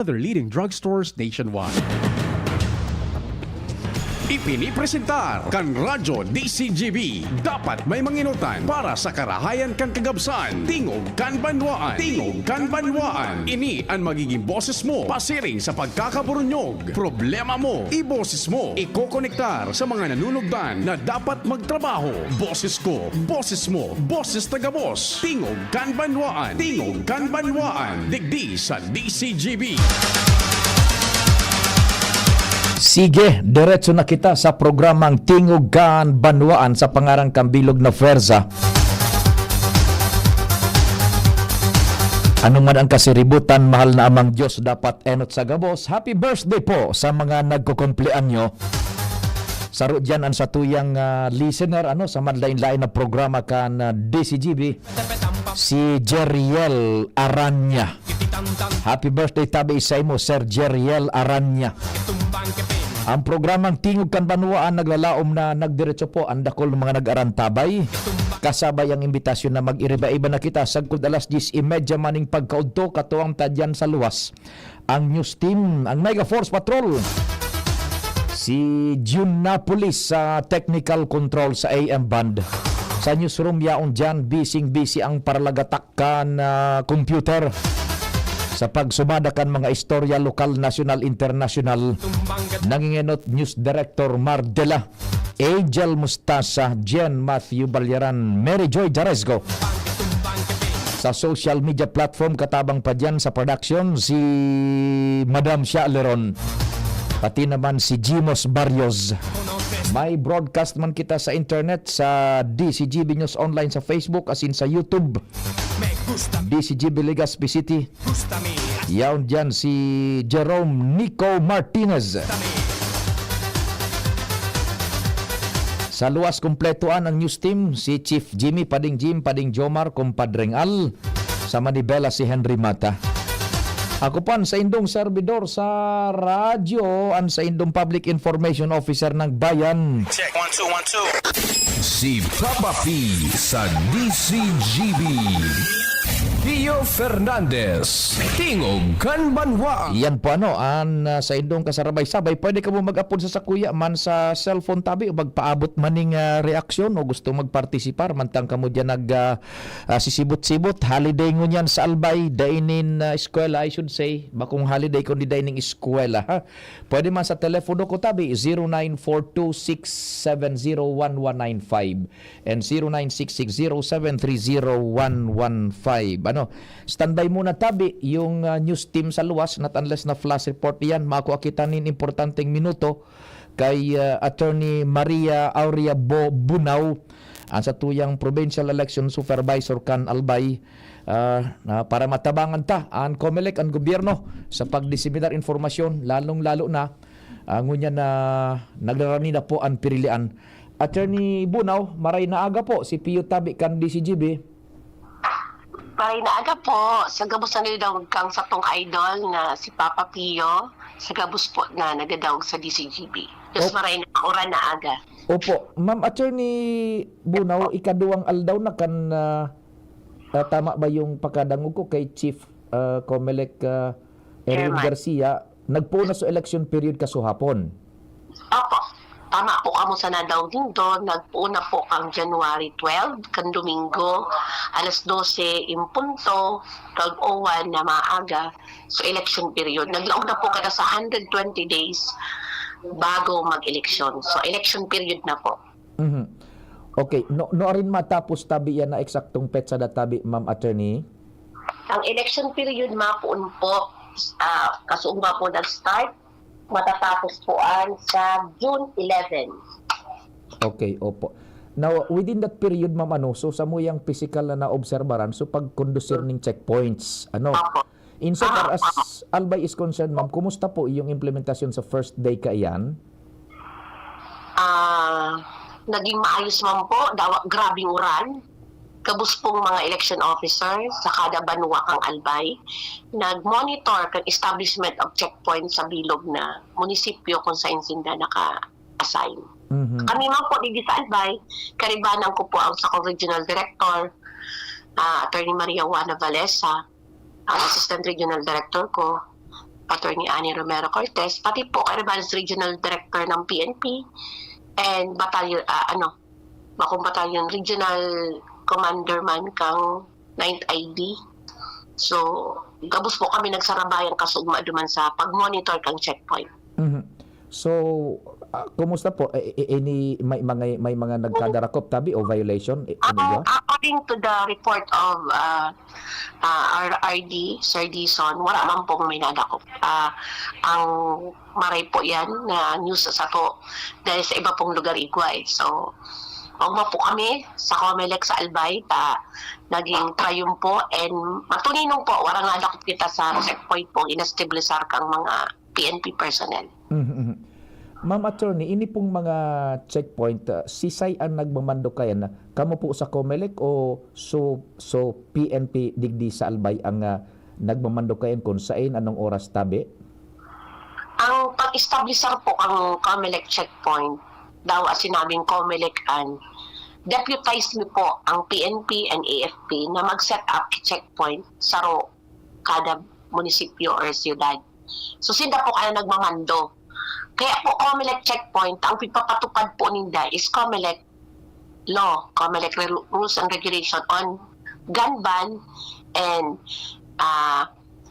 other leading drugstores nationwide. Ipinipresentar kan Radyo DCGB. Dapat may manginutan para sa karahayan kan kagabsan. Tingog kan banwaan. Tingog kan banwaan. Ini ang magiging boses mo pasiring sa pagkakaburunyog. Problema mo, iboses mo. Ikokonektar sa mga nanunugdan na dapat magtrabaho. Boses ko, boses mo, boses tagabos. Tingog kan banwaan. Tingog kan banwaan. Digdi sa DCGB. Sige, diretso na kita sa programang Tingog kan Banwaan sa pangarang Kambilog na Ferza. Ano man ang kasiributan, mahal na amang Diyos dapat enot sa gabos. Happy birthday po sa mga nagkukumpleanyo. Saro dyan ang satuyang listener sa madlain-lain na programa kan DCGB, si Jeriel Aranya. Happy birthday tabi sa imo, Sir Jeriel Aranya. Ang programang Tingog kan Banwaan naglalaom na nagdiretso po ang dakol ng mga nag-arantabay. Kasabay ang imbitasyon na mag-iriba-iba na kita sagkod alas 10:30 maning pagkaudto katuwang tadyan sa luwas. Ang news team, ang Mega Force Patrol, si June Napolis sa technical control sa AM band. Sa newsroom yaon dyan, busy ang parlagatakkan computer sa pagsumadakan mga istorya lokal, national, international. Nangingenot News Director Mardela, Angel Mustasa, Jen Matthew Balyaran, Mary Joy Jaresgo. Sa social media platform katabang pa dyan sa production si Madam Shia Leron, pati naman si Jimos Barrios. May broadcast man kita sa internet sa DCGB News Online sa Facebook as in sa YouTube. DCGB Legazpi City. Yaon dyan si Jerome Nico Martinez. Sa luwas kumpletuan ang news team, si Chief Jimmy Pading Jim, Pading Jomar, Kumpadreng Al. Sa Manibela si Henry Mata. Ako pan sa indong servidor sa radyo ang sa indong Public Information Officer ng Bayan. Check, 1, 2, 1, 2. Si Papa P sa DCGB. Pio Fernandez, Tingog kan Banwaan. Yan po sa indong kasarabay-sabay. Pwede ka mo mag-upload sa sakuya man sa cellphone tabi o magpaabot maning reaksyon o gusto magpartisipar. Mantang ka mo dyan sisibot-sibot. Holiday ngun yan sa Albay. Dainin eskwela, I should say. Bakong holiday kundi dining eskwela. Ha? Pwede man sa telepono ko tabi 0942-670-1195 and 0966-0730-115. Standby muna tabi yung news team sa luwas, not unless na flash report yan. Makuha kita nin importanteng minuto kay Attorney Maria Aurea Bunaw, ang sa tuyang Provincial Election Supervisor kan Albay, para matabangan ta ang COMELEC, ang gobyerno sa pagdiseminar informasyon, lalong-lalo na ngunya na nagdarani na po ang pirilian. Attorney Bunaw, maray na aga po si Pio Tabi kan DCGB. Maray na aga po, sa gabos na nagdadawag kang sa tong idol na si Papa Pio, sa gabos po na nagdadawag sa DCGB. Tapos maray na oras na aga. Opo. Ma'am Attorney Bunaw, ikaduwang aldaw na kan tama ba yung pagkadangog ko kay Chief COMELEC Erin Garcia, nagpuna sa election period kasuhapon. Opo. Tama po kamo sa nadaw din doon. Nagpuna po ang January 12, kan Domingo, alas 12 in punto, 12:01 na maaga. So election period. Naglaog na po kada sa 120 days bago mag-eleksyon. So election period na po. Mm-hmm. Okay. No rin matapos tabi yan na eksaktong petsa na tabi, Ma'am Attorney? Ang election period mapuon po, kasuong ba po nag-start, matatapos po sa June 11. Okay, opo. Now, within that period, Ma'am, so sa mo yung physical na naobserbaran, so pag-conducer ng checkpoints, in so far as Albay is concerned, Ma'am, kumusta po yung implementasyon sa first day kaiyan? Naging maayos man po, grabing uran. Kabus pong mga election officers sa kada banwa kang Albay, nag-monitor kang establishment of checkpoint sa bilog na munisipyo kung saan sila naka-assign. Mm-hmm. Kami man po dito sa Albay, karibanan ko po ang sa Regional Director, Attorney Maria Juana Valesa, ang Assistant Regional Director ko, Attorney Annie Romero Cortez, pati po kay Rebales Regional Director ng PNP and Battalion, Bakong Battalion Regional Commander man kang 9th ID. So, gabos po kami nagsarabayang kasugma duman sa pag-monitor kang checkpoint. Mhm. So, kumusta po? May mga nagkadarakop tabi o violation? According to the report of RRD, Sir Dison, wala man pong may nadakop. Ang maray po yan na news sa to dahil sa iba pong lugar igway. So, Ogma po kami sa Comelec sa Albay, naging triumpo and matuninong po, warang nadakop kita sa checkpoint po, inastabilisar kang mga PNP personnel. Ma'am Attorney, ini pong mga checkpoint, sisay ang nagmamando kayan na kamo po sa Comelec o so PNP digdi sa Albay ang nagmamando kayan kung saan anong oras tabi? Ang pag-establisar po ang Comelec checkpoint, daw sinabing Comelec deputize niyo po ang PNP and AFP na mag-set up checkpoint sa kada munisipyo or siyudad. So sila po kaya nagmamando. Kaya po Comelec checkpoint, ang pipapatupad po ninda is Comelec law, Comelec rules and regulation on gun ban and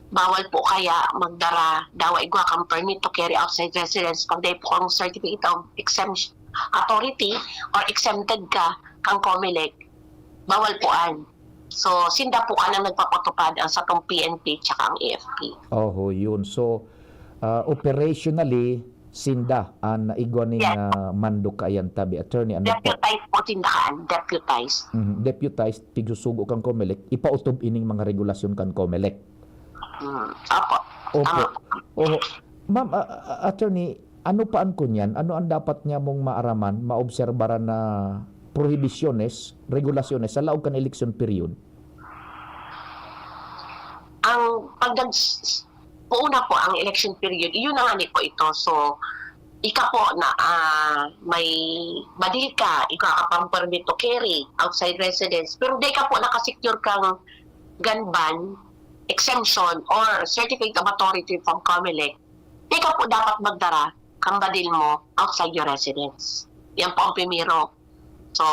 bawal po kaya magdara daw igwa kang permit to carry outside residence pag day po kang certificate of exemption authority or exempted ka kang Comelec, bawal poan. So, sinda po ka na nagpapatupad ang sa tong PNP tsaka ang AFP. Oh, yun. So, operationally, sinda ang igwa ni mando kayan tabi. Attorney, ano po? Deputized po sindahan, deputized. Deputized, pigsusugo kang Comelec, ipautob ining mga regulasyon kang Comelec. Opo. Opo. Oh, ma'am, attorney, ano pa ang kunyan? Ano ang dapat niya mong maaraman, maobserbaran na prohibiciones, regulasyones sa laog kan election period? Ang una po ang election period, iyon na nga ni po ito. So, ika po na may badil ka, ika ka pang permit to carry outside residence, pero di ka po nakasecure kang gun ban, exemption, or certificate of authority from Comelec, di ka po dapat magdara kang badil mo outside your residence. Yan po ang pimiro. So,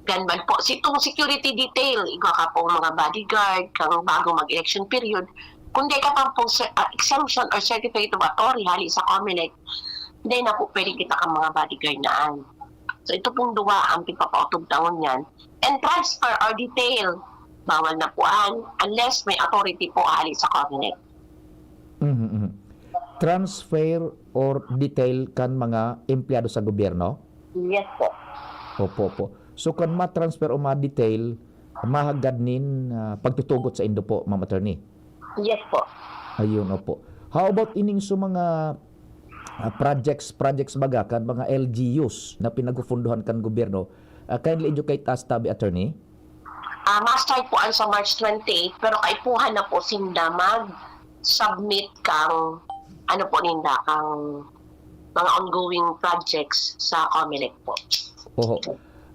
gun ban po. Itong security detail, ika ka po mga bodyguard, kang bago mag-election period, kung di ka pa po exemption or certificate of authority hali sa Comelec, hindi na po pwede kita kang mga bodyguard naan. So, ito pong duwa ang pipapautog taon yan. And transfer or detail, bawal na poan unless may authority po hali sa Comelec. Transfer or detail kan mga empleyado sa gobyerno? Yes po. Opo. So kan ma-transfer o ma-detail, mahagad nin pagtutugot sa Indo po, Ma'am Attorney? Yes po. Ayun, opo. How about ining so mga projects baga kan mga LGUs na pinagufunduhan kan gobyerno? Kindly educate us, tabi Attorney. Ma-start po sa March 28, pero kaipuhan na po sinda mag-submit kang ninda kang mga ongoing projects sa Comelec po. Oho.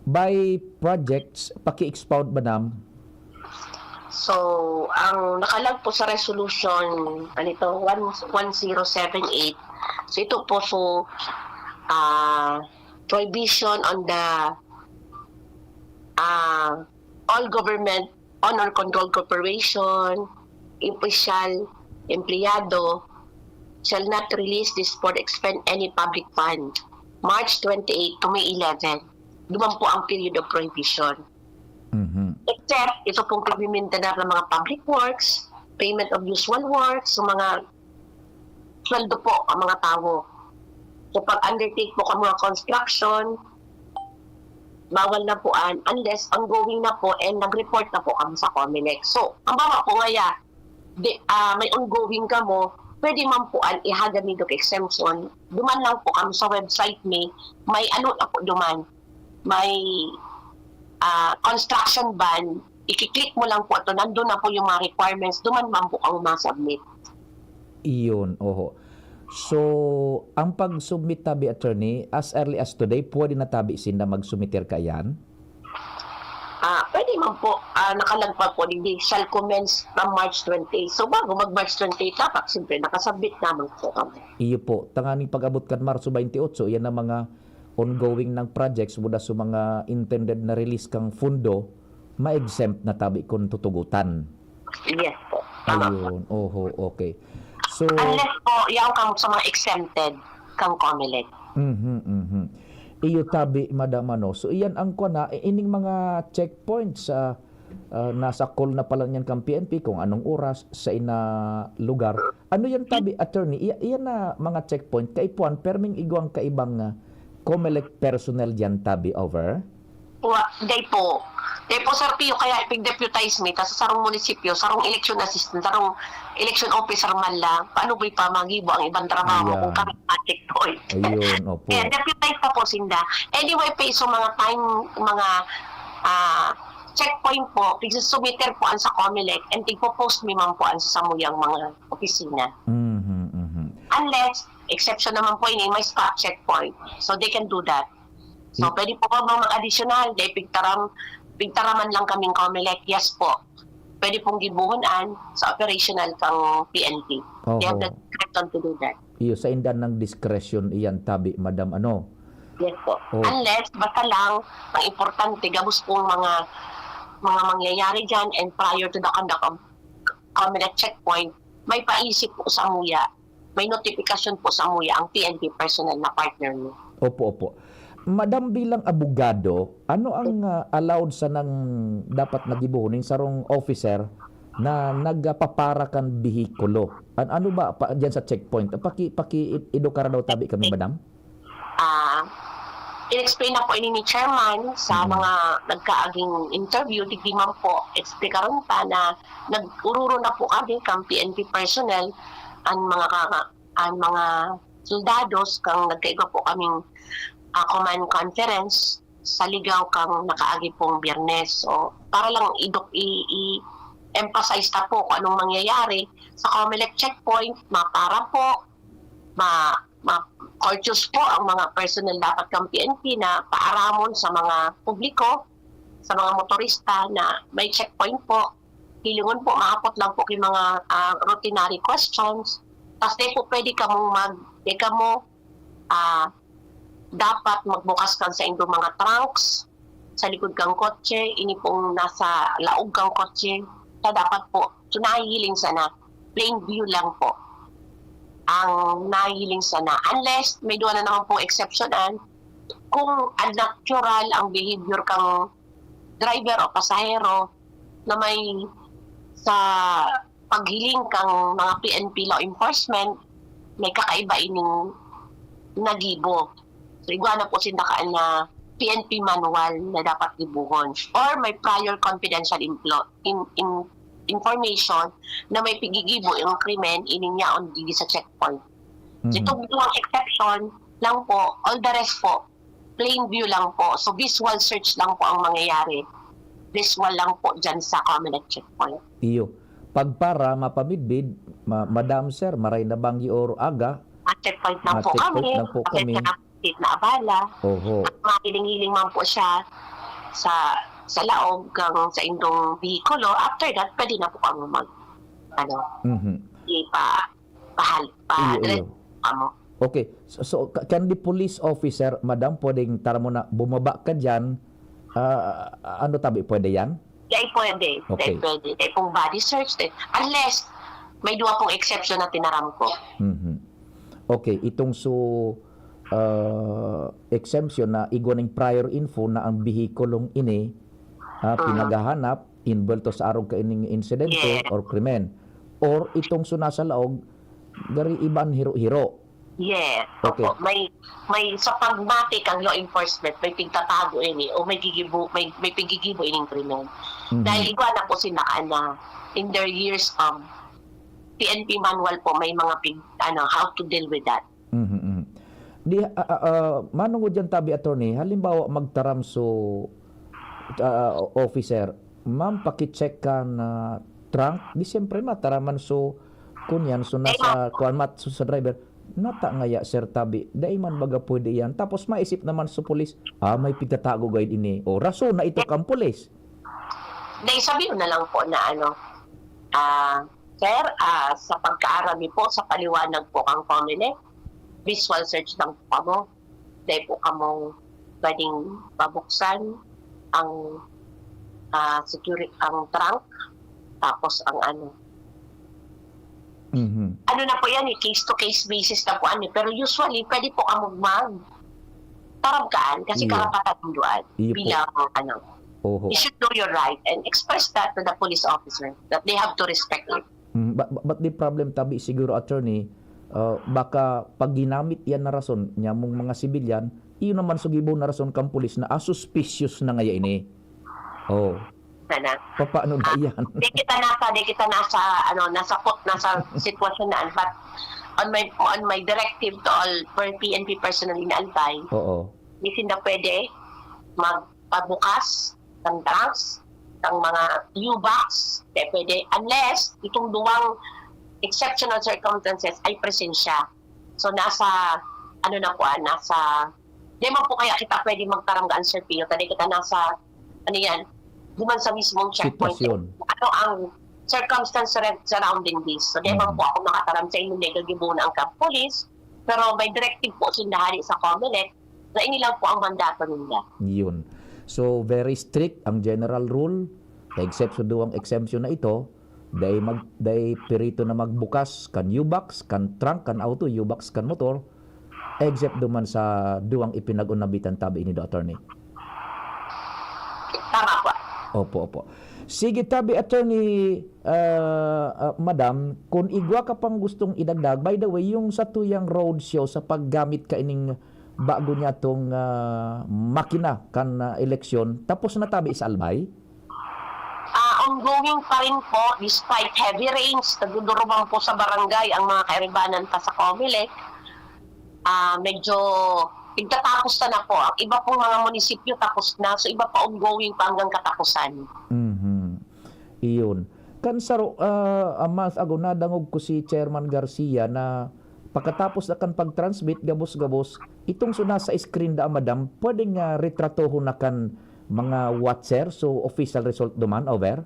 By projects, paki-expound ba nam? So, ang nakalag po sa resolution 1078. So ito po prohibition on the all government honor control corporation, official, empleyado shall not release, disport, expend any public fund. March 28 to May 11. Duman po ang period of prohibition. Except, ito pong pag-maintenance ng mga public works, payment of usual works, so mga sweldo po ang mga tao. So pag-undertake po ang mga construction, bawal na po unless ongoing na po and nag-report na po kami sa Comelec. So, ang bawa po ngaya, may ongoing ka mo, pwede man po ihagad nito exemption. Duman lang po kami sa website may na po duman. May construction ban, i-click mo lang po ito, nandun na po yung mga requirements, duman man po ang ma-submit. Iyon, oho. So, ang pag-submit tabi, Attorney, as early as today, pwede na tabi sinda mag-submitter ka yan? Pwede man naman po, nakalagpa po, hindi shall commence from March 28. So bago mag-March 28 dapat, siyempre nakasabit naman po kami. Iyo po, tanganing pag-abot kan Marso 28, yan ang mga ongoing ng projects mula sa mga intended na release kang fundo, ma-exempt na tabi kung tutugutan. Yes po. Tama po. Ayun, oho, okay. So, Unless po, yaw kang sa mga exempted kang COMELEC. iyo tabi, Madam ano. So, iyan ang kwa na, ining mga checkpoints sa nasa call na pala niyan kang PNP kung anong oras sa ina lugar. Ano yan tabi, attorney? Iyan na mga checkpoint, kaipuan, perming iguang kaibang COMELEC personnel dyan tabi, over? Day po, Sir Pio, kaya ipig-deputize me, tapos sarong munisipyo, sarong election assistant, sarong election officer man lang, paano ba'y pamagibo ang ibang trabaho Ayan. kung kami checkpoint? Ayun, opo. Kaya deputize pa po sinda. Anyway, pa so mga time, mga checkpoint po, sumiter po ang sa COMELEC, and tigpo-post me man po ang sa samuyang mga opisina. Unless, exception naman po yun, may stop checkpoint. So they can do that. So pwede po ba mga additional, dahil pigtaraman lang kaming COMELEC, yes po. Pwede pong gibuhunan sa operational kang PNP. They have the discretion to do that. Iyo, sa indan ng discretion iyan tabi, Madam ano. Yes po. Oh. Unless, basta lang, ang importante, gabos pong mga mangyayari dyan, and prior to the conduct of COMELEC checkpoint, may paisip po sa MUYA, may notification po sa MUYA ang PNP personnel na partner niyo. Opo. Madam, bilang abogado, ano ang allowed sa nang dapat nagibuhunin sarong officer na nagpaparakan bihikulo? Ano ba diyan sa checkpoint? Idukara daw tabi kami, Madam? In-explain na po ini ni Chairman sa mga nagkaaging interview, digdi man po, explikaron pa na nag-ururo na po kami kang PNP personnel, ang mga soldados, kang nagkaiba po kaming command conference sa ligaw kang nakaagi pong Biyernes. So, para lang i-emphasize na po kung anong mangyayari sa COMELEC checkpoint, mapara po, ma-courteous po ang mga personnel dapat kang PNP na paaramon sa mga publiko, sa mga motorista na may checkpoint po. Hilingon po, maapot lang po kay mga routinary questions. Tapos di po pwede ka mong dapat magbukas ka sa inyong mga trunks sa likod kang kotse, ini pong nasa laog kang kotse, sa dapat po, so nahihiling sana, plain view lang po ang nahihiling sana. Unless, may doon na naman pong exceptionan, kung unnatural ang behavior kang driver o pasahero na may sa paghiling kang mga PNP law enforcement, may kakaiba ining nagibo. So, igwa na po sindakaan na PNP manual na dapat gibuhon. Or may prior confidential information na may pigigibo yung krimen ininyaon dili sa checkpoint. So, itong dalawang exception lang po, all the rest po, plain view lang po. So, visual search lang po ang mangyayari. Visual lang po dyan sa COMELEC checkpoint. Iyo. Pagpara, mapamidbid, Madam Sir, maray na banggi or aga. At checkpoint lang po checkpoint kami. lang po kami. Na abala. Oho. At makiling-hiling man po siya sa laog kang sa indong bihikulo. After that, pwede na po kami Okay. So, can the police officer, Madam, pwedeng tara mo na bumaba ka dyan, ano tabi, pwede yan? Pwede. Okay. Pwede. Kung body search, unless may dua pong exception na tinaram ko. Okay, itong exemption na igoning prior info na ang bihikulong ini pinagahanap involved sa arog kaining insidente or krimen, or itong sunasa laog gari iban hiro-hiro. Yes. Okay. Opo. May sa pagmatik ang law enforcement, may pigtatago ini o may pigigibo ining krimen. Dahil igwa na po sila na in their years of PNP manual po, may mga how to deal with that. Di manungod dyan tabi, attorney, halimbawa magtaram officer, ma'am, pakicheck ka na trunk, di siyempre mataraman kunyan nasa kuanmat sa driver, nata ngaya sir tabi, dahil man baga pwede yan, tapos maisip naman sa pulis, may pigtatago guide ini, o rason na ito kang pulis. dahil sabihin na lang po na sir, sa pagkaarami po, sa paliwanag po kang Comelec, visual search lang po kamo. Dahil po kamo pwedeng pabuksan ang security, ang trunk, tapos ang ano na po yan, case-to-case basis na po pero usually, pwede po kamo tarabkaan kasi Iya. karapatan doon Iya po. bilang Oho. you should know your right and express that to the police officer that they have to respect it. But the problem tabi siguro, attorney, baka pag ginamit yan na rason niya mong mga sibilyan, iyon naman sugibo na rason kang pulis na suspicious na ngaya ini. Oh, Sana. paano na yan? Di kita nasa sitwasyon na but on my directive to all PNP personally na albay, Oo. hindi na pwede magpabukas ng trunks, ng mga U-box, pwede, unless itong duwang exceptional circumstances ay presensya. So nasa, di man po kaya kita pwede magtaranggaan, Sir Pio, tadi kita nasa, duman sa mismong checkpoint. Sitwasyon. Ano ang circumstance surrounding this. So di man po ako makataram sa inyong negagibuna ang Camp Police, pero may directive po sindahari sa Comelec na inilang po ang mandato nila. Yun. So, very strict ang general rule. Except sa duwang exemption na ito, day perito na magbukas kan U-box, kan trunk, kan auto, U-box, kan motor, except duman sa duwang ipinag-unabitan tabi ini do, attorney. Tama po. Opo. Sige tabi, attorney, madam, kung igwa ka pang gustong idagdag, by the way, yung sa tuyang road show sa paggamit ka ining bago niya tong makina kan eleksyon, tapos na tabi sa albay? Ongoing pa rin po despite heavy rains, nagdudurumang po sa barangay ang mga kairibanan pa sa Comelec. Medyo igtatapos na po. Ang iba pong mga munisipyo tapos na, so iba pa ongoing pa hanggang katapusan. Iyon. Kansaro, mas ago na dangog ko si Chairman Garcia na pagkatapos na kan pag-transmit gabos-gabos, itong suna sa screen da, madam, pwedeng retratoho na kan mga watcher, so official result duman, over?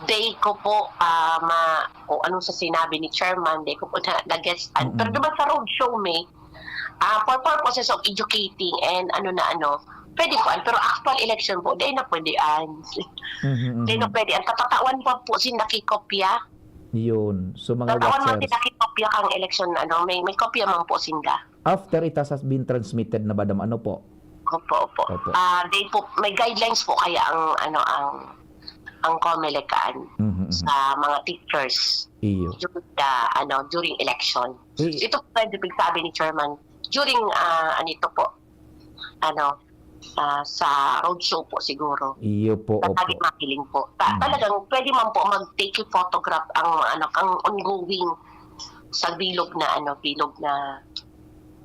Day ko po, kung anong sa sinabi ni Chairman, day ko po na-guestan. Pero diba sa roadshow may, for purposes of educating and pwede po, pero actual election po, day na pwede day na pwede. Ang katatawan pa po sin nakikopya. Yun. So mga Tatawan mo watchers, nakikopya kang election, may kopya man po sinda. after it has been transmitted na badam, ano po? Opo. Day po, may guidelines po kaya ang Comelec sa mga teachers Iyo. during election. Eh. Ito po pwede sabi ni Chairman during sa roadshow po siguro. Iyo po, opo. Tatagin makiling po. Talagang pwede man po mag-take a photograph ang ongoing sa bilog na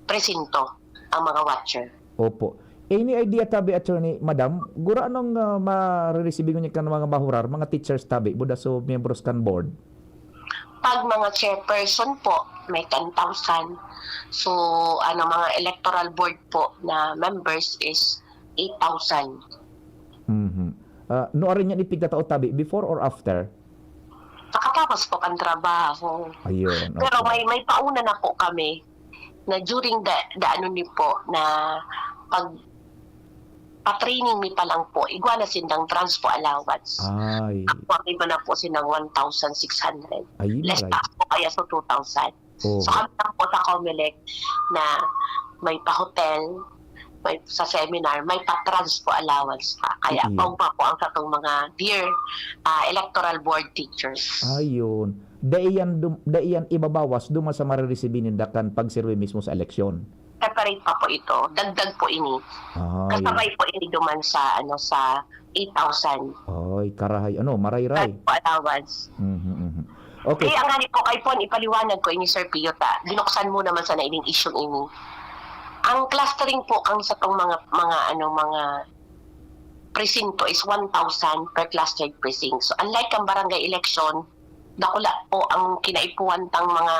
presinto ang mga watcher. Opo. Any idea tabi, attorney, madam, gura anong ma-receive niya kan mga bahurar, mga teachers tabi, buda so members kan board? Pag mga chairperson po, may 10,000. So, mga electoral board po na members is 8,000. No rin yan ipigta tao tabi, before or after? Nakatapos po kang trabaho. Ayun. Pero Okay. may pauna na po kami na during the na pag pa-training mi pa lang po, igwa na sindang transpo allowance. Ay. Ako, iba na po sinang 1,600. Ayun, Less right. tax po kaya sa 2,000. Oh. So kami lang po sa Comelec na may pa-hotel, may sa seminar, may pa-transpo allowance pa. Kaya pa po ang katong mga dear electoral board teachers. Ayun. Daiyan ibabawas duma sa marirecibinin dakan pag-survey mismo sa eleksyon. Separate pa po ito. Dagdag po ini. Ay. Kasabay po ini duman sa 8,000. Ay, karahay. Maray-ray. Transpo allowance. Okay. Kaya ang hani po kay Pon, ipaliwanag ko ini Sir Piyota. Binuksan mo naman sa nailing issue ini. Ang clustering po ang sa tong mga presinto is 1,000 per clustered precinct. So unlike ang barangay election, dakula po ang kinaipuan tang mga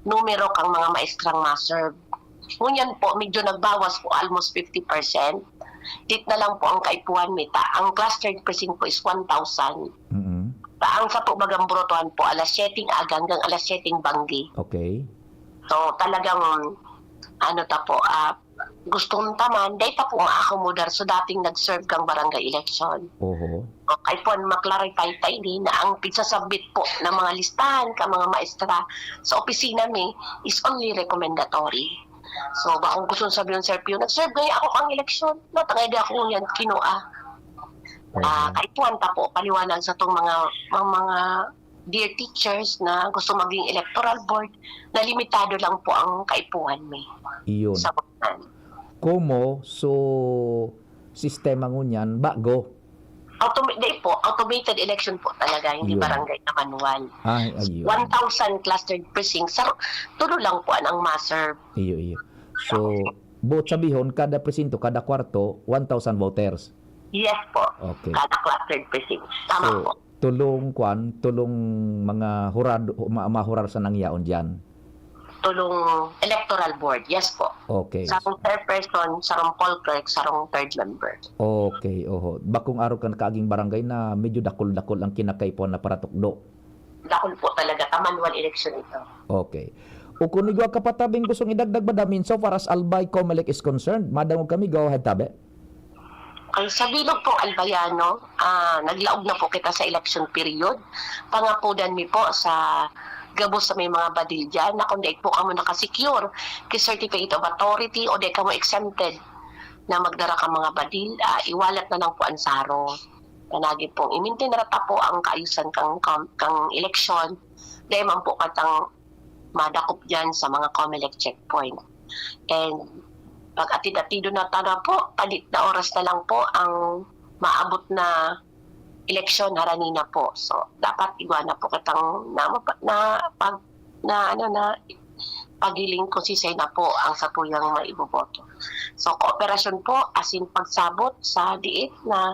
numero kang mga maestrang ma-serve. Ngunyan po, medyo nagbawas po almost 50%. Dito na lang po ang kaipuhan mita. Ang clustered precinct po is 1,000. Mhm. Ang sa po bagang brotohan po, alas 7 aga hanggang alas 7 banggi. Okay. So talagang, gustong taman, dahil pa po ma-accommodar so dating nag-serve kang barangay election. Oho. Okay po, maklarify tayo din na ang pigsasabit po ng mga listahan ka mga maestra sa opisina mi is only recommendatory. So, kung gusto sabihin, Sir Pio, nag-serve gaya ako ang eleksyon. Natangay di ako yan, kinua. Kaipuan pa po, paliwanag sa itong mga dear teachers na gusto maging electoral board, na limitado lang po ang kaipuan mi. Iyon. Sa buwan. Komo, so sistema ngunyan, bago. Automated election po talaga, hindi Yun. barangay na manual. Ay, ayun. 1,000 clustered precincts. Tulo lang po ang ma-serve. Iyo. So, both sabihon, kada presinto, kada kwarto, 1,000 voters. Yes po. Okay. Kada clustered precinct. Tama So, po. tulong mga hurado, mahurar sa nangyaon dyan. Tulong electoral board. Yes po. Okay. Sarong chairperson, sarong poll clerk, sarong third member. Okay, oho. Bakong araw ka kaaging barangay na medyo dakol-dakol ang kinakaipon na para tukdo. Dakol po talaga. Manual election ito. Okay. O kung igwa kapatabing gustong idagdag badamin, so far as Albay Comelec is concerned, madangog kami, go ahead, tabi. Ay, sa bilog po Albayano, naglaog na po kita sa election period. Pangapudan mi po sa gabos sa may mga badil dyan na kung di po kamo nakasecure kay certificate of authority o di kamo exempted na magdara ka mga badil, iwalat na lang po ang saro. Kanagi pong imintin rata po ang kaayusan kang eleksyon. Dahil man po katang madakop dyan sa mga COMELEC checkpoint. And pag atid-atido na tara po, palit na oras na lang po ang maabot na eleksyon haranina po. So, dapat igwana po katang pagiling ko si na po ang satuyang maiboboto. So, kooperasyon po as in pagsabot sa diit na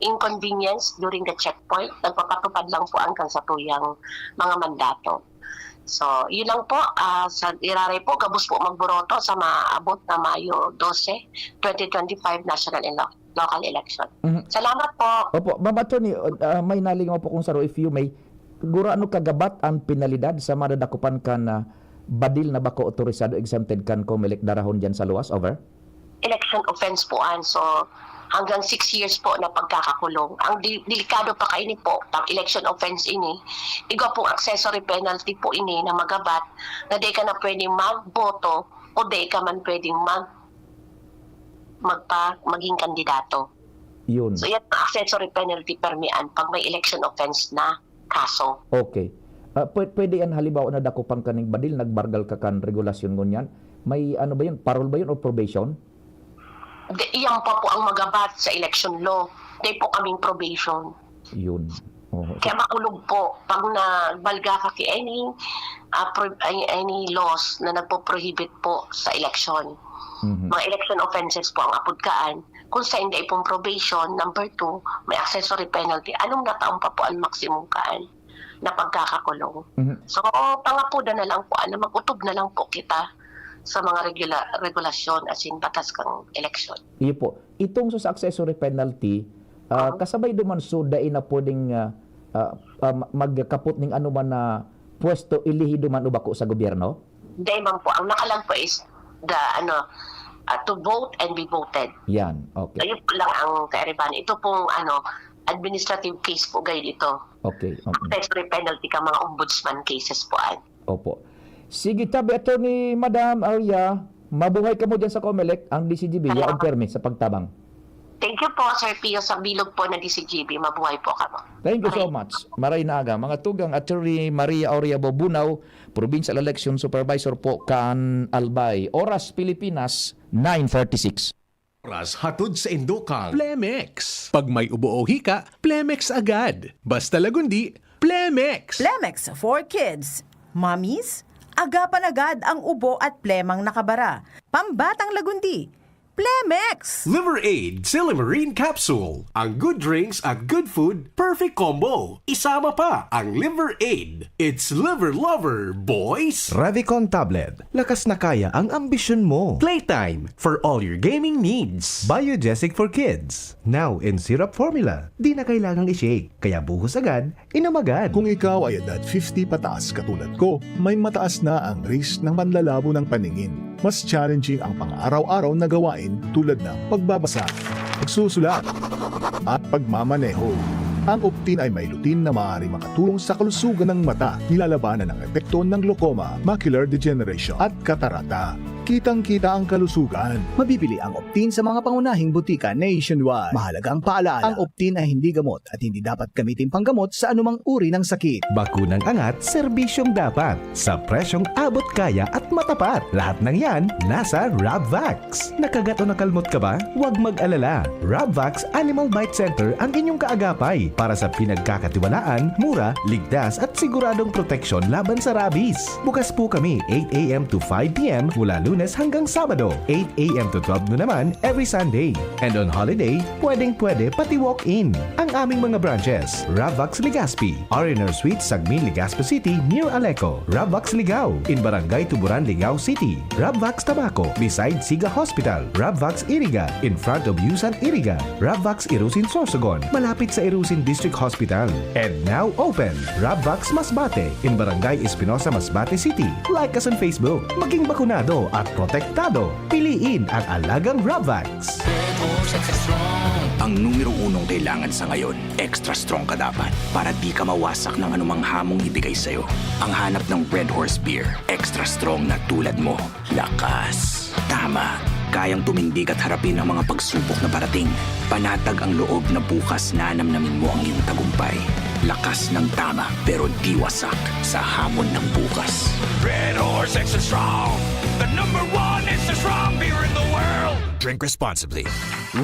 inconvenience during the checkpoint, nagpapatupad lang po ang satuyang mga mandato. So, yun lang po. Sa iraray po, gabos po magburoto sa maabot na Mayo 12, 2025 national and local election. Mhm. Salamat po. Opo, Ma'am Attorney, may nalingaw po kung saro if you may, gura ano kagabat ang penalidad sa madadakupan ka na badil na bako otorisado exempted kan Comelec darahon dyan sa luwas? Over? Election offense po an. So, hanggang 6 years po na pagkakakulong. Ang delikado pa kaini po, pang election offense ini, igwa po accessory penalty po ini na magabat na di ka na pwedeng magboto o di ka man pwedeng maging kandidato. Yun. So yan ang accessory penalty permian pag may election offense na kaso. Okay. Pwede yan halimbawa na dakupan ka ng badil, nagbargal ka kan regulasyon ngunyan. May ano ba yun? Parol ba yun o probation? Iyan pa po ang magabat sa election law. Di po kaming probation. Yun. Oh. Kaya makulog po pag nagbalga ka kay any laws na nagpo-prohibit po sa election. Mhm. Mga election offenses po ang apudkaan. Kung sa hindi pong probation, number 2, may accessory penalty. Anong nataong pa po ang maximum kaan na pagkakakulong? Mhm. So, pangapuda na lang po, mag-utob na lang po kita sa mga regulasyon as in batas kang election. Iyo po. Itong sa accessory penalty, kasabay duman so dai na pwedeng magkapot ning ano man na pwesto ilihi duman ubako sa gobyerno? Dahil man po, ang nakalang po is to vote and be voted. Yan. Okay. Ayun po lang ang kairiban. Ito pong administrative case po gayud ito. Okay. Accessory penalty ka mga ombudsman cases po an. Opo. Sige, tabi Attorney Madam Arya, mabuhay ka mo dyan sa Comelec, ang DCGB, yaong permi sa pagtabang. Thank you po, Sir Pio, sa bilog po na DCGB. Mabuhay po ka mo. Thank you so much. Maray na aga. Mga tugang Attorney Maria Aurea Bobunaw, Provincial Election Supervisor po kan Albay. Oras Pilipinas, 9:36. Oras hatod sa Indokang Plemex. Pag may ubo o hika, Plemex agad. Basta lagundi, Plemex. Plemex for kids. Mommies, agapan agad ang ubo at plemang nakabara. Pambatang lagundi. Plemex! Liver Aid Silimarine Capsule. Ang good drinks at good food, perfect combo. Isama pa ang Liver Aid. It's liver lover, boys! Revicon Tablet. Lakas na kaya ang ambisyon mo. Playtime for all your gaming needs. Biogesic for kids. Now in syrup formula. Di na kailangang i-shake. Kaya buhos agad, inom agad. Kung ikaw ay edad 50 pataas katulad ko, may mataas na ang risk ng panlalabo ng paningin. Mas challenging ang pang-araw-araw na gawain tulad ng pagbabasa, pagsusulat, at pagmamaneho. Ang Optin ay may lutin na maaaring makatulong sa kalusugan ng mata, nilalabanan ng epekto ng glaucoma, macular degeneration at katarata. Kitang-kita ang kalusugan. Mabibili ang Optin sa mga pangunahing butika nationwide. Mahalagang paalala, ang Optin ay hindi gamot at hindi dapat gamitin panggamot sa anumang uri ng sakit. Bakunang angat, serbisyong dapat. Sa presyong abot kaya at matapat. Lahat ng yan, nasa Rabvax. Nakagat o nakalmot ka ba? Huwag mag-alala. Rabvax Animal Bite Center ang inyong kaagapay para sa pinagkakatiwalaan, mura, ligtas at siguradong proteksyon laban sa rabies. Bukas po kami 8 a.m. to 5 p.m. mula Lunes hanggang Sabado, 8 a.m. to 12 noon naman every Sunday. And on holiday, pwedeng-pwede pati walk-in. Ang aming mga branches, Rabvax Legazpi, R&R Suite, Sagmin, Legazpi City, near Aleco. Rabvax Ligao, in Barangay Tuburan, Ligao City. Rabvax Tabaco, beside Siga Hospital. Rabvax Iriga, in front of Yusan Iriga. Rabvax Irusin Sorsogon, malapit sa Irusin District Hospital. And now open, Rabvax Masbate, in Barangay Espinosa, Masbate City. Like us on Facebook. Maging bakunado at protektado. Piliin ang alagang Rabvax. Ang numero unong kailangan sa ngayon, extra strong ka dapat para di ka mawasak ng anumang hamong ibigay sa'yo. Ang hanap ng Red Horse Beer, extra strong na tulad mo. Lakas. Tama. Kayang tumindig at harapin ang mga pagsubok na parating. Panatag ang loob na bukas na namnamin mo ang iyong tagumpay. Lakas ng tama pero di wasak sa hamon ng bukas. Red Horse Extra Strong, the #1 extra strong beer in the world. Drink responsibly.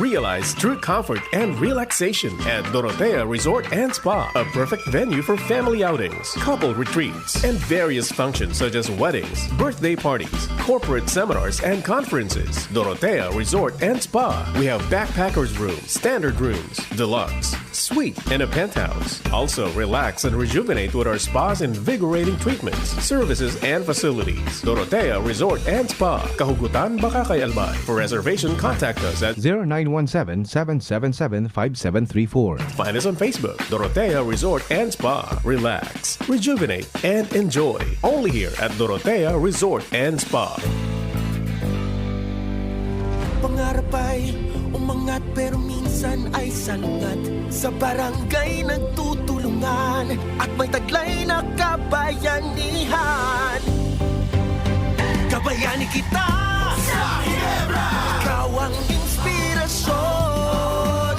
Realize true comfort and relaxation at Dorotea Resort and Spa, a perfect venue for family outings, couple retreats, and various functions such as weddings, birthday parties, corporate seminars, and conferences. Dorotea Resort and Spa. We have backpackers rooms, standard rooms, deluxe, suite, and a penthouse. Also, relax and rejuvenate with our spa's invigorating treatments, services, and facilities. Dorotea Resort and Spa, Kahugutan, Bakakay, Albay. For reservation, contact us at 0917-777-5734. Find us on Facebook, Dorotea Resort and Spa. Relax, rejuvenate, and enjoy. Only here at Dorotea Resort and Spa. Pangarap ay umangat pero minsan ay salungat. Sa barangay nagtutulungan at may taglay na kabayanihan. Kabayani kita sa Ginebra. Ikaw ang inspirasyon.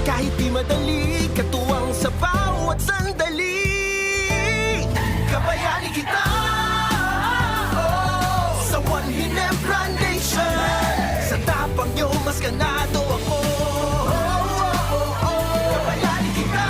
Kahit di madali, katuwang sa bawat sandali. Kabayani kita, oh, sa One Ginebra Nation. Sa tapang nyo, mas ganado ako. Kabayani kita,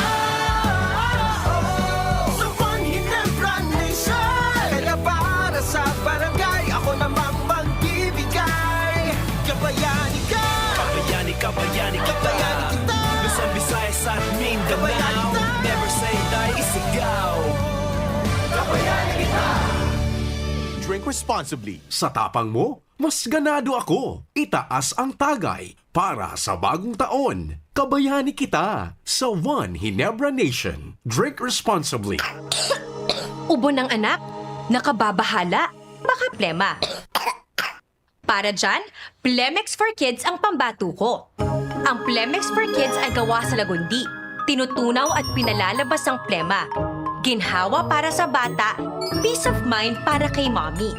oh, sa One Ginebra Nation. Kaya para sa barangay, ako namang magbibigay. Kabayani ka, kabayani, kabayani, kabayani kita. Luzon, Visayas at Mindanao, never say die, isigaw. Kabayani kita. Drink responsibly. Sa tapang mo, mas ganado ako. Itaas ang tagay para sa bagong taon. Kabayani kita sa One Ginebra Nation. Drink responsibly. Ubo ng anak, nakababahala, baka plema. Para dyan, Plemex for Kids ang pambato ko. Ang Plemex for Kids ay gawa sa lagundi. Tinutunaw at pinalalabas ang plema. Ginhawa para sa bata, peace of mind para kay mommy.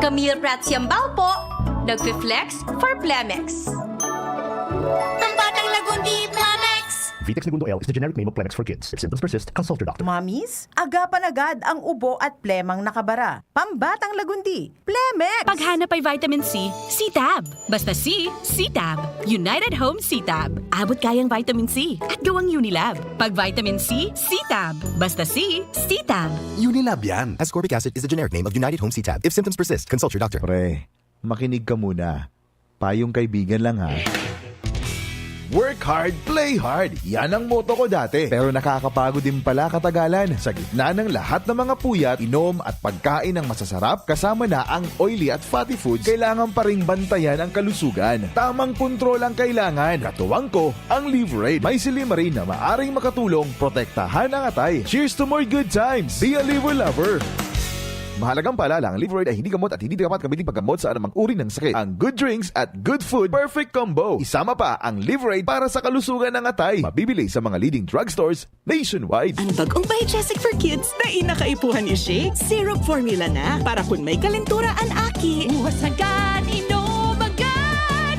Camille Prats Yambao po, nagfi-flex for Plemex. Pambatang lagundi, Plemex! Vitex Segundo L is the generic name of Plemex for kids. If symptoms persist, consult your doctor. Mommies, agapan agad ang ubo at plemang nakabara. Pambatang lagundi, Plemex! Paghanap ay vitamin C, C-Tab. Basta C, C-Tab. United Home C-Tab. Abot kayang vitamin C at gawang Unilab. Pag vitamin C, C-Tab. Basta C, C-Tab. Unilab yan. Ascorbic acid is the generic name of United Home C-Tab. If symptoms persist, consult your doctor. Pre, makinig ka muna. Payong kaibigan lang ha. Work hard, play hard. Yan ang motto ko dati. Pero nakakapagod din pala katagalan. Sa gitna ng lahat ng mga puyat, inom at pagkain ng masasarap kasama na ang oily at fatty foods, kailangan pa ring bantayan ang kalusugan. Tamang kontrol ang kailangan. Katuwang ko, ang Liverade. May Silimarin na maaring makatulong protektahan ang atay. Cheers to more good times. Be a liver lover. Mahalagang paalala, ang Liverade ay hindi gamot at hindi dapat gamitin paggamot sa anumang uri ng sakit. Ang good drinks at good food, perfect combo. Isama pa ang Liverade para sa kalusugan ng atay. Mabibili sa mga leading drugstores nationwide. Ang bagong Biogesic for Kids na inakaipuhan ni Shake. Syrup formula na para kung may kalentura ang aki. Buwas agad, inom agad.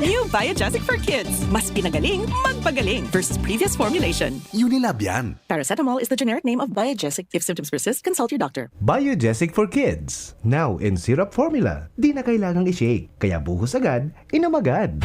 New Biogesic for Kids. Mas pinagaling, magpagaling versus previous formulation. Unilab yan. Paracetamol is the generic name of Biogesic. If symptoms persist, consult your doctor. Biogesic for Kids. Now in syrup formula. Di na kailangang i-shake. Kaya buhos agad, inom agad.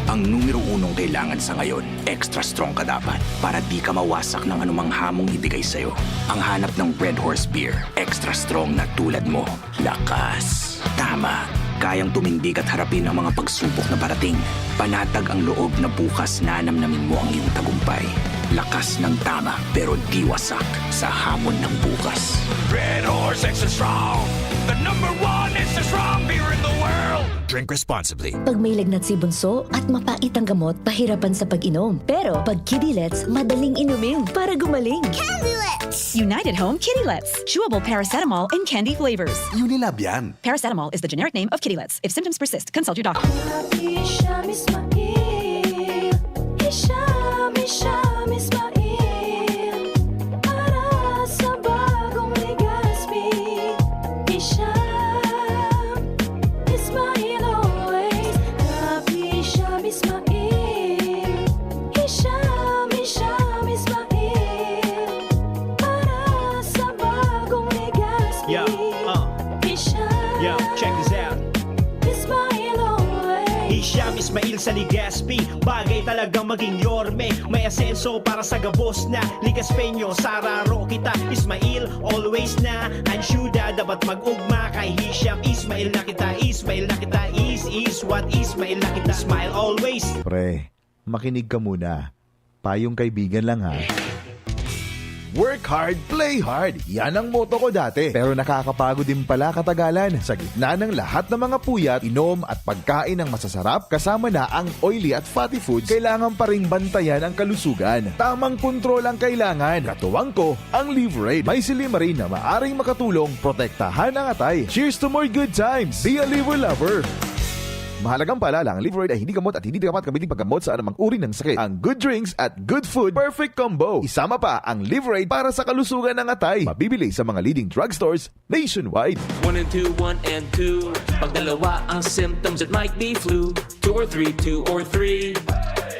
Ang numero 1 kailangan sa ngayon, extra strong ka dapat para di ka mawasak ng anumang hamong ibigay sa'yo. Ang hanap ng Red Horse Beer, extra strong na tulad mo. Lakas. Tama. Kayang tumindig at harapin ang mga pagsubok na parating. Panatag ang loob na bukas na namnamin mo ang iyong tagumpay. Lakas ng tama pero di wasak sa hamon ng bukas. Red Horse Extra Strong, the number 1 extra strong beer in the world. Drink responsibly. Pag may lagnat si bunso at mapait ang gamot, pahirapan sa pag-inom. Pero pag Kidilets, madaling inumin para gumaling. Kidilets! United Home Kidilets. Chewable paracetamol in candy flavors. Unilab yan. Paracetamol is the generic name of Kidilets. If symptoms persist, consult your doctor. Ismail sa Ligaspi, bagay talagang maging yorme. May asenso para sa gabos na Ligaspeño, Sararo kita Ismail, always na Ansyuda, dapat mag-ugma kay Hisham Ismail na kita, Ismail na kita, is what Ismail na kita, smile always. Pre, makinig ka muna. Payong kaibigan lang ha. Work hard, play hard. Yan ang motto ko dati. Pero nakakapagod din pala katagalan. Sa gitna ng lahat ng mga puyat, inom at pagkain ng masasarap kasama na ang oily at fatty foods, kailangan pa ring bantayan ang kalusugan. Tamang kontrol ang kailangan. Katuwang ko, ang Liverade. May Silimarin na maaring makatulong protektahan ang atay. Cheers to more good times. Be a liver lover. Mahalagang paalala, ang Liverade ay hindi gamot at hindi dapat gamitin paggamot sa anumang uri ng sakit. Ang good drinks at good food, perfect combo. Isama pa ang Liverade para sa kalusugan ng atay. Mabibili sa mga leading drugstores nationwide. 1 and 2, 1 and 2. Pag dalawa ang symptoms, it might be flu. 2 or 3, 2 or 3.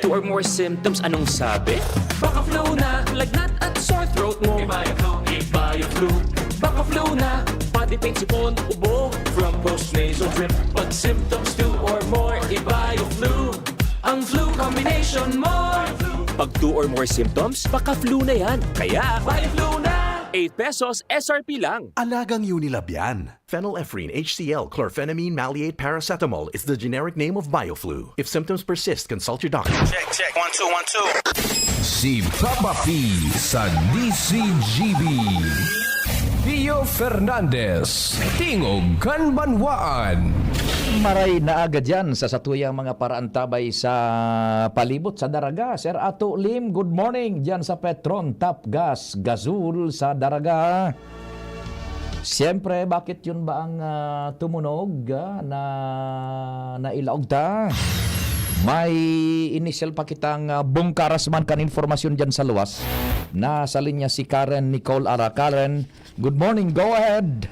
2 or more symptoms, anong sabi? Baka flu na, lagnat at sore throat mo. Iba yung flu, iba yung flu. Baka flu na, body pain, sipon, ubo. From post-nasal drip, pag symptoms 2 or more, iba yung flu. Ang flu combination mo. Pag 2 or more symptoms, baka flu na yan. Kaya, buy flu na! 8 pesos SRP lang. Alagang Unilab yan. Phenylephrine HCl chlorphenamine maleate paracetamol is the generic name of BioFlu. If symptoms persist, consult your doctor. Check, 1, 2, 1, 2. Si Papa P sa DCGB. Pio Fernandez, Tingog Kanbanwaan. Maray na agad yan sa satuyang mga paraantabay sa palibot sa Daraga. Sir Ato Lim, good morning dyan sa Petron, Top Gas, Gazul sa Daraga. Siyempre, bakit yun ba ang tumunog na ilaog ta? May initial pa kitang bungkaras man kan informasyon dyan sa luwas. Nasa linya si Karen Nicole Ara. Karen, good morning. Go ahead.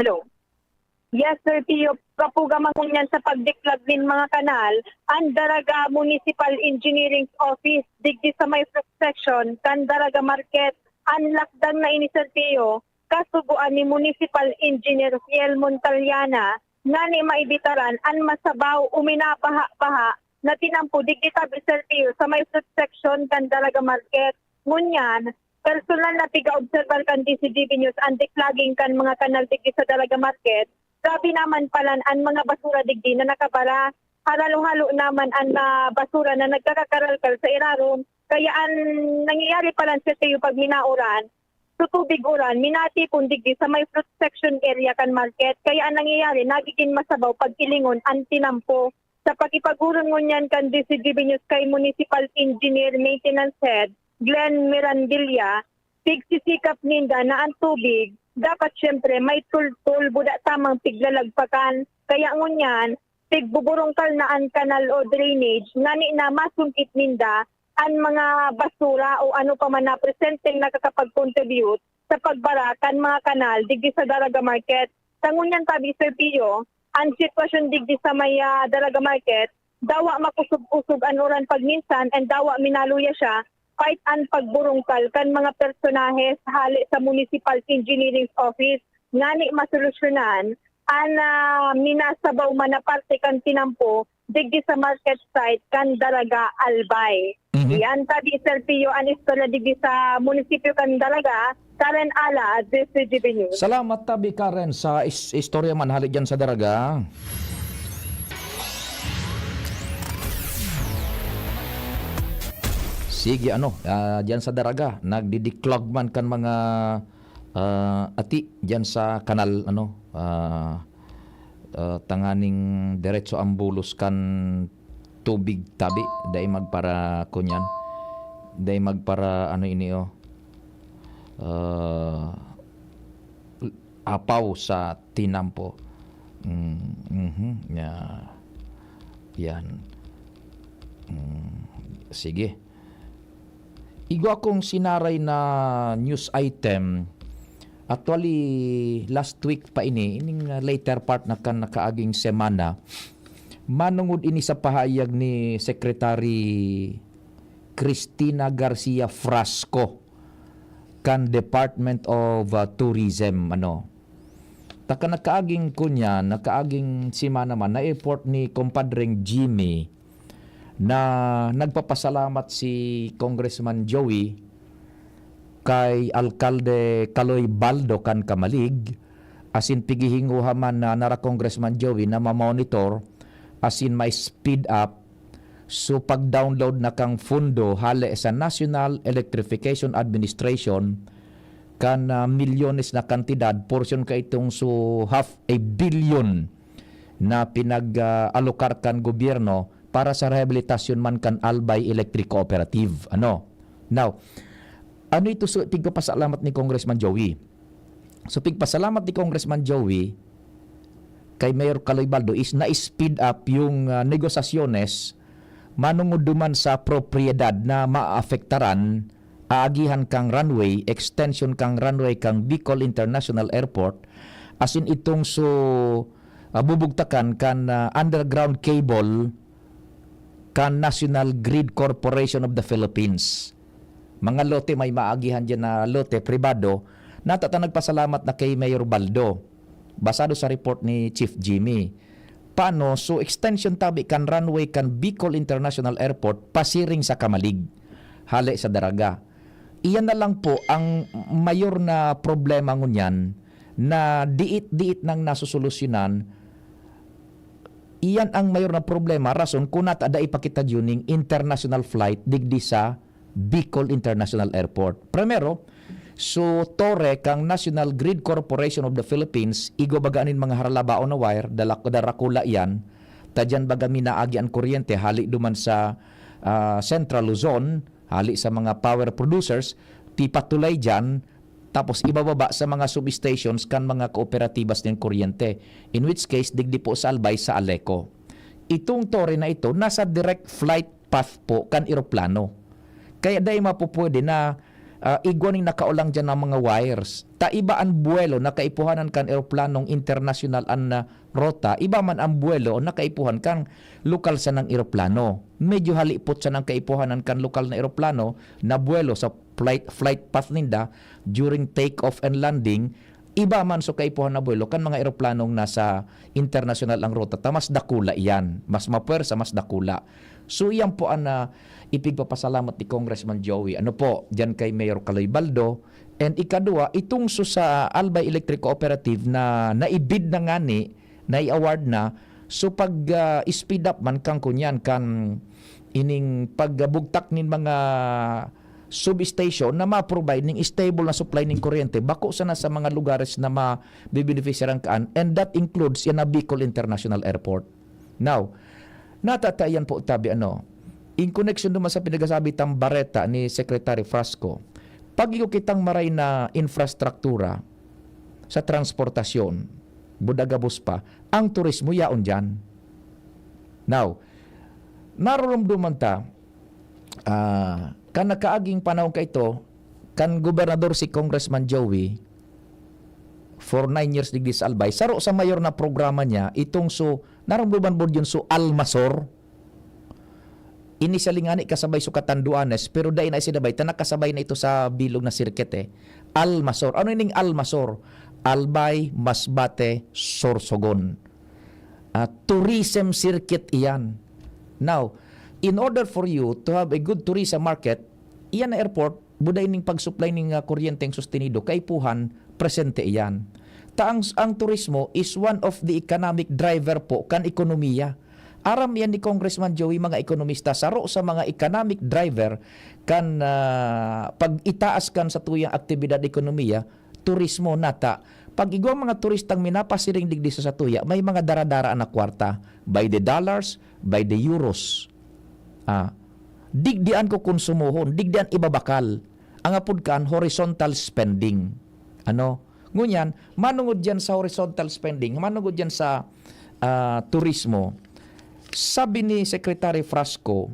Hello. Yes, Sir Tio. Kapuga mangunyan sa pagdiklag din mga kanal, ang Daraga Municipal Engineering Office, digdi sa may section, kan Daraga Market, ang lakdang na ini, Sir Tio, kasubuan ni Municipal Engineer Fiel Montaliana, nga ni maibitaran ang masabaw uminapaha-paha na tinampo digdi tabi, Sir Tio, sa may section kan Daraga Market. Ngunyan, personal na tiga-observer kan DCGB News ang flagging kan mga kanal digdi sa Dalaga Market. Grabe naman pala ang mga basura digdi na nakabara. Haralo-halo naman ang basura na nagkakakaralkal sa irarom. Kaya ang nangyayari pala sa tayo pag minauran, sa tubig uran, minatipon digdi sa may fruit section area kan market. Kaya ang nangyayari, nagiging masabaw pag ilingon ang tinampo. Sa pagipagurong ngunyan kan DCGB News kay Municipal Engineer Maintenance Head, Glenn Mirandilla, pigsisikap ninda na ang tubig, dapat syempre may tultul buda tamang piglalagpakan. Kaya ngunyan, pigbuburongkal na ang kanal o drainage, ngani na masungkit ninda ang mga basura o ano pa man na presenteng nakakapag-contribute sa pagbarakan mga kanal digdi sa Dalaga Market. Sa ngunyan tabi, Sir Pio, ang sitwasyon digdi sa may Dalaga Market, dawa makusog-usog ang uran pagminsan and dawa minaluya siya, kahit ang pagburungkal kan mga personahe hali sa Municipal Engineering Office, ngani masolusyonan, ang minasabaw man na parte kan tinampo, digdi sa market site kan Dalaga Albay. Yan tabi, Sir Pio, ang istorya digdi sa munisipyo kan Dalaga, Karen Ala, DCGB News. Salamat tabi Karen sa istorya man halik dyan sa Dalaga. Sige diyan sa Dalaga, nagdidiklog man kan mga ati diyan sa kanal tanganing diretso ang bulos kan tubig tabi dai magpara kunyan. Dai magpara apaw sa tinampo. Yan. Sige. Igo akong sinaray na news item. Actually, last week pa ining later part na kan nakaaging semana, manungod ini sa pahayag ni Secretary Cristina Garcia Frasco kan Department of Tourism taka nakaaging kunya nakaaging semana man na airport ni kompadreng Jimmy na nagpapasalamat si Congressman Joey kay Alkalde Kaloy Baldo kan Kamalig asin pigihinguha man na nara Congressman Joey na ma-monitor asin may speed up so pag-download na kang fundo hali sa National Electrification Administration kan milyones na kantidad portion ka itong so 500 million na pinag-alokar kan gobyerno para sa rehabilitasyon man kan Albay Electric Cooperative. Now, ito so pigpasalamat ni Congressman Joey? So pigpasalamat ni Congressman Joey kay Mayor Kaloy Baldo is na-speed up yung negosasyones manungod duman sa propriedad na maafektaran aagihan kang runway, extension kang runway kang Bicol International Airport asin itong so bubugtakan kan underground cable kan National Grid Corporation of the Philippines. Mga lote may maagihan dyan na lote pribado nagpasalamat na kay Mayor Baldo basado sa report ni Chief Jimmy. Paano? So extension tabi kan runway kan Bicol International Airport pasiring sa Kamalig hali sa Dalaga. Iyan na lang po ang mayor na problema ngunyan na diit-diit nang nasusolusyonan. Iyan ang mayor na problema rason kung ada ipakita yuning international flight digdi sa Bicol International Airport. Primero, so tore kang National Grid Corporation of the Philippines igo bagaanin mga haralabao na wire darakula yan tadyan baga minaagi ang kuryente hali duman sa Central Luzon hali sa mga power producers ti patulay dyan tapos ibababa sa mga substations kan mga kooperatibas ng kuryente in which case digdi po sa Albay sa Aleco. Itong tore na ito nasa direct flight path po kan eroplano kaya dahil mapupwede na igwaning nakaulang dyan ng mga wires. Ta iba ang buwelo na kaipuhanan kan eroplanong international an rota, iba man ang buwelo na kaipuhan kan lokal sa ng eroplano. Medyo halipot sa ng kaipuhanan kan lokal na eroplano na buwelo sa flight path ninda during take off and landing Iba man so kaipuhan na buwelo kan mga eroplanong nasa international ang ruta ta mas dakula iyan, mas mapuwersa, mas dakula. So iyan po ang ipigpapasalamat ni Congressman Joey. Ano po, diyan kay Mayor Caloy Baldo. And ikadua, itong sa Albay Electric Cooperative na naibid na nga ni, na-award na, so pag speed up man kang kunyan, kan ining pagbugtak nin mga substation na ma-provide ng stable na supply ng kuryente bako sana sa mga lugares na mabibeneficiaran kaan, and that includes yan na Bicol International Airport. Now, natatayan po tabi in connection naman sa pinagasabi tang bareta ni Secretary Frasco, pag kitang maray na infrastruktura sa transportasyon, budagabos pa, ang turismo yaon dyan. Now, narurumduman ta, kan nakaaging panahon ka ito, kan gobernador si Congressman Joey, for 9 years digdi sa Albay, saro sa mayor na programa niya, itong narumduman po yun Almasor, initially nga ni kasabay so Katanduanes, pero dahil na sinabay, nakasabay na ito sa bilog na sirkit Almasor. Ano yung Almasor? Albay, Masbate, Sorsogon. Tourism circuit iyan. Now, in order for you to have a good tourism market, iyan na airport, buday ning pag-supply ng kuryenteng sustenido, kaipuhan, presente iyan. Ang turismo is one of the economic driver po kan ekonomiya. Aram yan ni Congressman Joey, mga ekonomista, saro sa mga economic driver kan pag itaas kan sa tuyang aktibidad ekonomiya, turismo nata. Pag igwang mga turistang minapasiring digdi sa tuya, may mga daradara na kwarta by the dollars, by the euros. Digdian ko konsumuhon, digdian ibabakal. Ang apod kan horizontal spending. Ngunyan, manungod dyan sa horizontal spending, manungod dyan sa turismo. Sabi ni Secretary Frasco,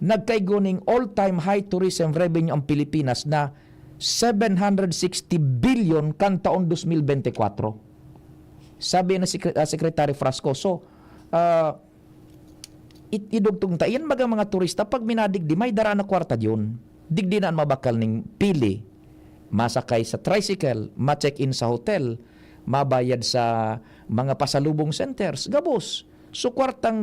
nagkaigoning all-time high tourism revenue ang Pilipinas na 760 billion kan taon 2024. Sabi ni Secretary Frasco. So, idugtong tayan mga turista pag minadigdi, may dara na kwarta yun. Digdi na mabakal ning pili. Masakay sa tricycle, ma-check-in sa hotel, mabayad sa mga pasalubong centers, gabos. So kwartang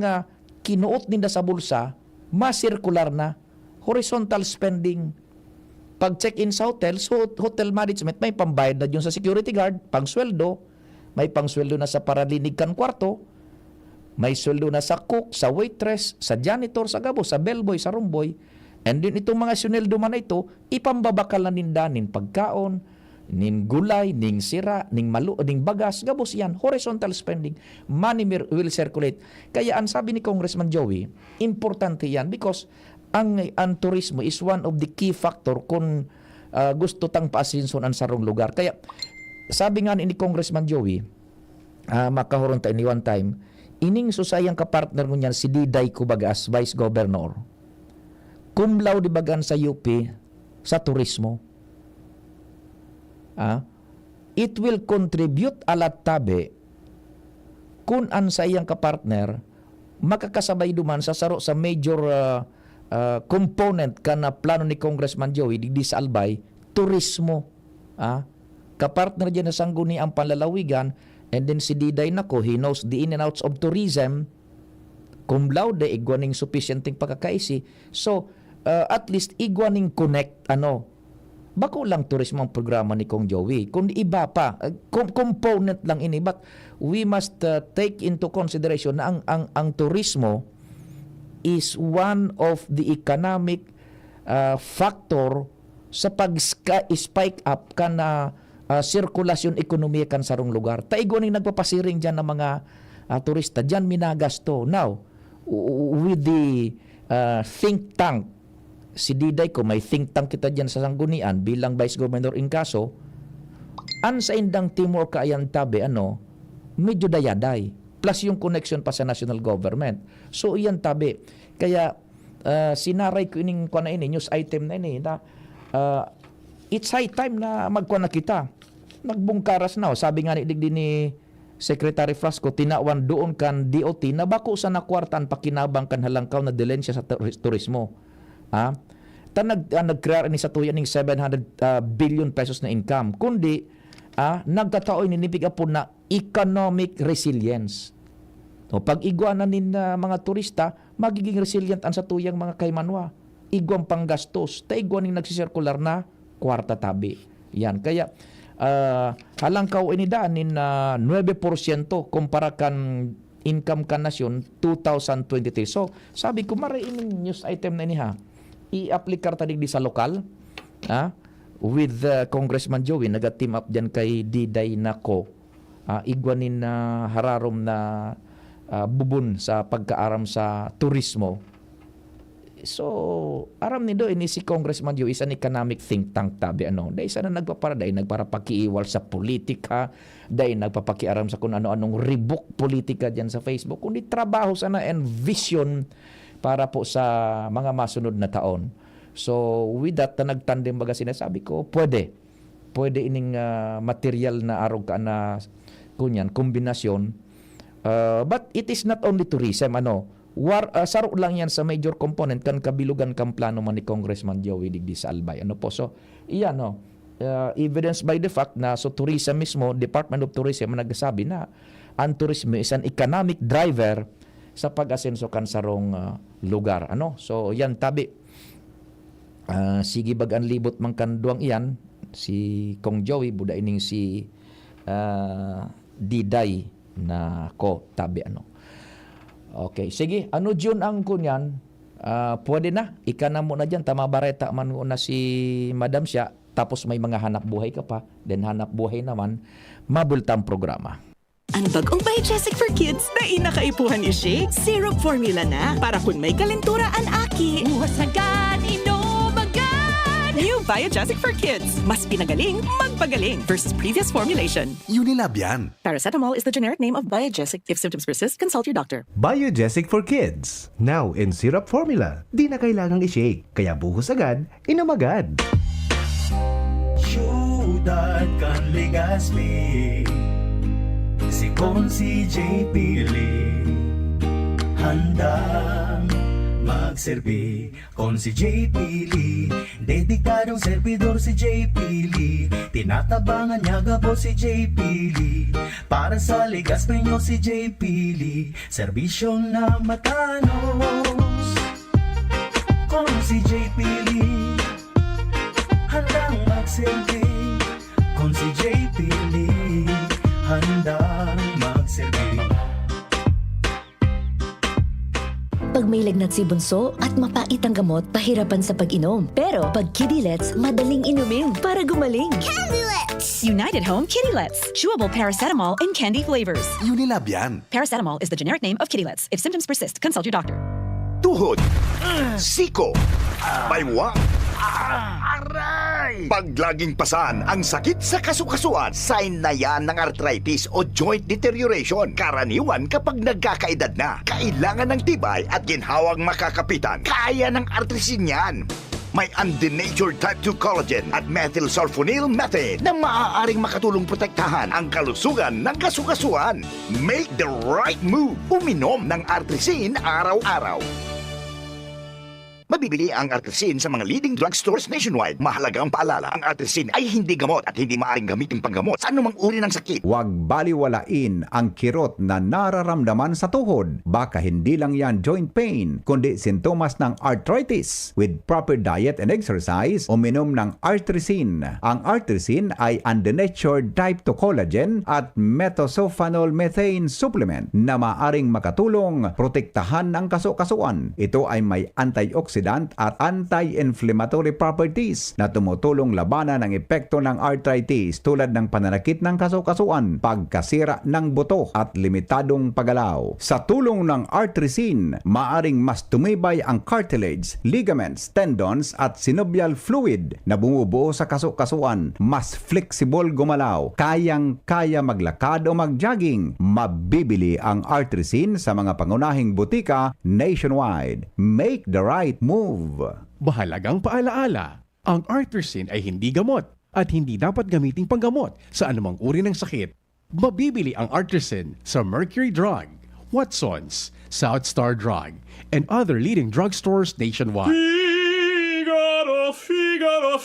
kinuot ninda sa bulsa, masirkular na, horizontal spending. Pag check-in sa hotel, so hotel management, may pambayad na dyan sa security guard, pangsweldo, may pangsweldo na sa paralinig kan kwarto, may sweldo na sa cook, sa waitress, sa janitor, sa gabos, sa bellboy, sa roomboy, and din itong mga sweldo man na ito, ipambabakal na ninda, nin pagkaon, ning gulay, ning sira, ning ning bagas, gabos yan, horizontal spending, money will circulate. Kaya ang sabi ni Congressman Joey, importante yan because ang turismo is one of the key factor kung gusto tang paasinson ang sarong lugar. Kaya sabi nga ni Congressman Joey, makahuron tayo ni one time, ining susayang kapartner mo niyan si Diday Kubagas, Vice Governor, cum laude bagan sa UP sa turismo. It will contribute alat tabi kung an sa iyang kapartner makakasabay duman sa saro sa major component kana plano ni Congressman Joey di sa Albay, turismo. Kapartner dyan na sangguni ang panlalawigan, and then si Diday nako, he knows the in and outs of tourism, cum laude igwaning sufficienting pagkakaisi. So at least igwaning connect bako lang turismo ang programa ni Kong Joey. Kung iba pa, component lang ini. But we must take into consideration na ang turismo is one of the economic factor sa pag-spike up kan sirkulasyon ekonomiya kan sarong lugar. Taigo ning nagpapasiring dyan ng mga turista. Dyan minagasto. Now, with the think tank, si Diday ko, may think tank kita dyan sa Sanggunian bilang Vice Governor in kaso, an sa indang teamwork kaayan tabi, medyo dayaday. Plus yung connection pa sa national government. So, iyan tabi. Kaya, sinaray ko ining kwa na ini, news item na ini, na it's high time na magkwa na kita. Nagbungkaras na. Sabi nga digdi ni Secretary Frasco, tinawan doon kan DOT na bako sa nakwartan pakinabang kan halangkaw na dilensya sa turismo. Nag-create ni sa tuya ng 700 billion pesos na income. Kundi, nagkataoy ninipig po na economic resilience. O pag igwanan nin mga turista, magiging resilient ang sa tuyang mga kaymanwa. Igwang panggastos, ta igwan ning nagsisirkular na kwarta tabi. Yan, kaya halangkaw inidaan nin 9% kumpara kan income kan nasyon 2023. So, sabi ko, mariining news item na niha, i-applikar tadig di sa lokal, with Congressman Joey, naga-team up dyan kay Diday Nako, igwanin na hararom na bubun sa pagkaaram sa turismo. So, aram ni do ini si Congressman Joey, isa an economic think tank tabi Dahil isa na nagpaparapakiiwal sa politika, dahil nagpapakiaram sa kung ano-anong ribok politika dyan sa Facebook, kundi trabaho sana and vision para po sa mga masunod na taon. So, with that, na nagtandem baga sinasabi ko, pwede ining material na arog ka na kunyan, kombinasyon. But it is not only tourism, saro lang yan sa major component kan kabilugan kan plano man ni Congressman Joey digdi sa Albay. So, iyan, evidence by the fact na so tourism mismo, Department of Tourism nagsasabi na ang tourism is an economic driver sa pag-asenso kan sarong lugar. So, yan tabi. Sige bagan libot man kan duang iyan, si Kong Joey, buda ining si Diday na ko tabi Okay, sige, June ang kunyan, pwede na, ika na muna dyan, tamabareta man na si Madam siya, tapos may mga hanap buhay ka pa, then hanap buhay naman, mabultang programa. Ang bagong Biogesic for Kids na inakaipuhan ni Shake, syrup formula na para kung may kalentura ang aki. Uwasagan, inumagan! New Biogesic for Kids. Mas pinagaling, magpagaling versus previous formulation. Unilab yan. Paracetamol is the generic name of Biogesic. If symptoms persist, consult your doctor. Biogesic for Kids. Now in syrup formula. Di na kailangang i-shake. Kaya buhos agad, inom agad. Syudad kan Legazpi, si Consi J. Pili, handang magserbi. Consi J. Pili, dedikadong servidor si J. Pili, tinatabangan niya gabo si J. Pili, para sa Legazpi nyo si J. Pili, serbisyong na matanos. Consi J. Pili, handang magserbi. Consi J. Pili, handang magserbi. Pag may lagnat si Bunso at mapait ang gamot, pahirapan sa pag-inom. Pero pag Kidilets, madaling inumin para gumaling. Candylets! United Home Kidilets. Chewable paracetamol in candy flavors. Unilab yan. Paracetamol is the generic name of Kidilets. If symptoms persist, consult your doctor. Tuhod, siko, baywa, aray! Pag laging pasan ang sakit sa kasukasuan, sign na yan ng arthritis o joint deterioration. Karaniwan kapag nagkakaedad na, kailangan ng tibay at ginhawang makakapitan. Kaya ng arthritin yan. May undenatured type 2 collagen at methylsulfonyl methane na maaaring makatulong protektahan ang kalusugan ng kasukasuan. Make the right move. Uminom ng Artrisin araw-araw. Mabibili ang Artrisin sa mga leading drugstores nationwide. Mahalaga ang paalala, ang Artrisin ay hindi gamot at hindi maaaring gamitin panggamot sa anumang uri ng sakit. Huwag baliwalain ang kirot na nararamdaman sa tuhod. Baka hindi lang yan joint pain, kundi sintomas ng arthritis. With proper diet and exercise, uminom ng Artrisin. Ang Artrisin ay undenatured type 2 collagen at methylsulfonyl methane supplement na maaaring makatulong protektahan ang kasukasuan. Ito ay may antioxidant at anti-inflammatory properties na tumutulong labanan ang epekto ng arthritis tulad ng pananakit ng kasukasuan, pagkasira ng buto at limitadong paggalaw. Sa tulong ng Artrisin, maaring mas tumibay ang cartilage, ligaments, tendons at synovial fluid na bumubuo sa kasukasuan, mas flexible gumalaw, kayang-kaya maglakad o mag-jogging. Mabibili ang Artrisin sa mga pangunahing butika nationwide. Make the right move. Mahalagang paalaala, ang Artrisin ay hindi gamot at hindi dapat gamiting panggamot sa anumang uri ng sakit. Mabibili ang Artrisin sa Mercury Drug, Watsons, South Star Drug, and other leading drugstores nationwide. Figaro, Figaro,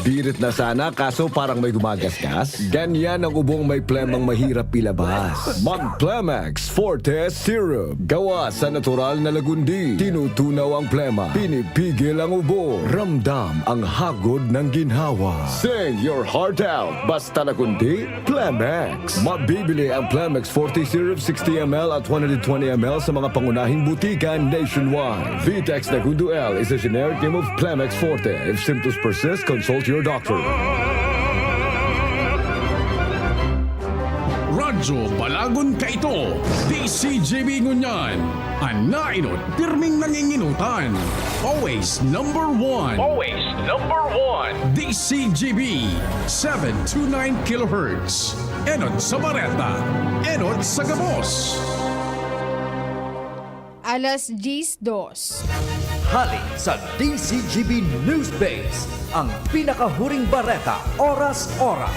Birit na sana kaso parang may gumagasgas. Ganyan ang ubong may plemang mahirap ilabas. Mag-Plemex Forte Syrup. Gawa sa natural na lagundi. Tinutunaw ang plema. Pinipigil ang ubo. Ramdam ang hagod ng ginhawa. Sing your heart out. Basta lagundi, Plemex. Mabibili ang Plemex Forte Syrup 60ml at 120ml sa mga pangunahing butika nationwide. Vitex Nagundo L is a generic name of Plemex Forte. If symptoms persist, consult your doctor. Radyo Balagon ka ito. DCGB Ngunyan. Ang nainot, pirming nanginginutan. Always number one. Always number one. DCGB 729 kHz. Enot sa Bareta. Enot sa Gabos. Alas 10:02. Hali sa DCGB News Base, ang pinakahuring bareta oras-oras.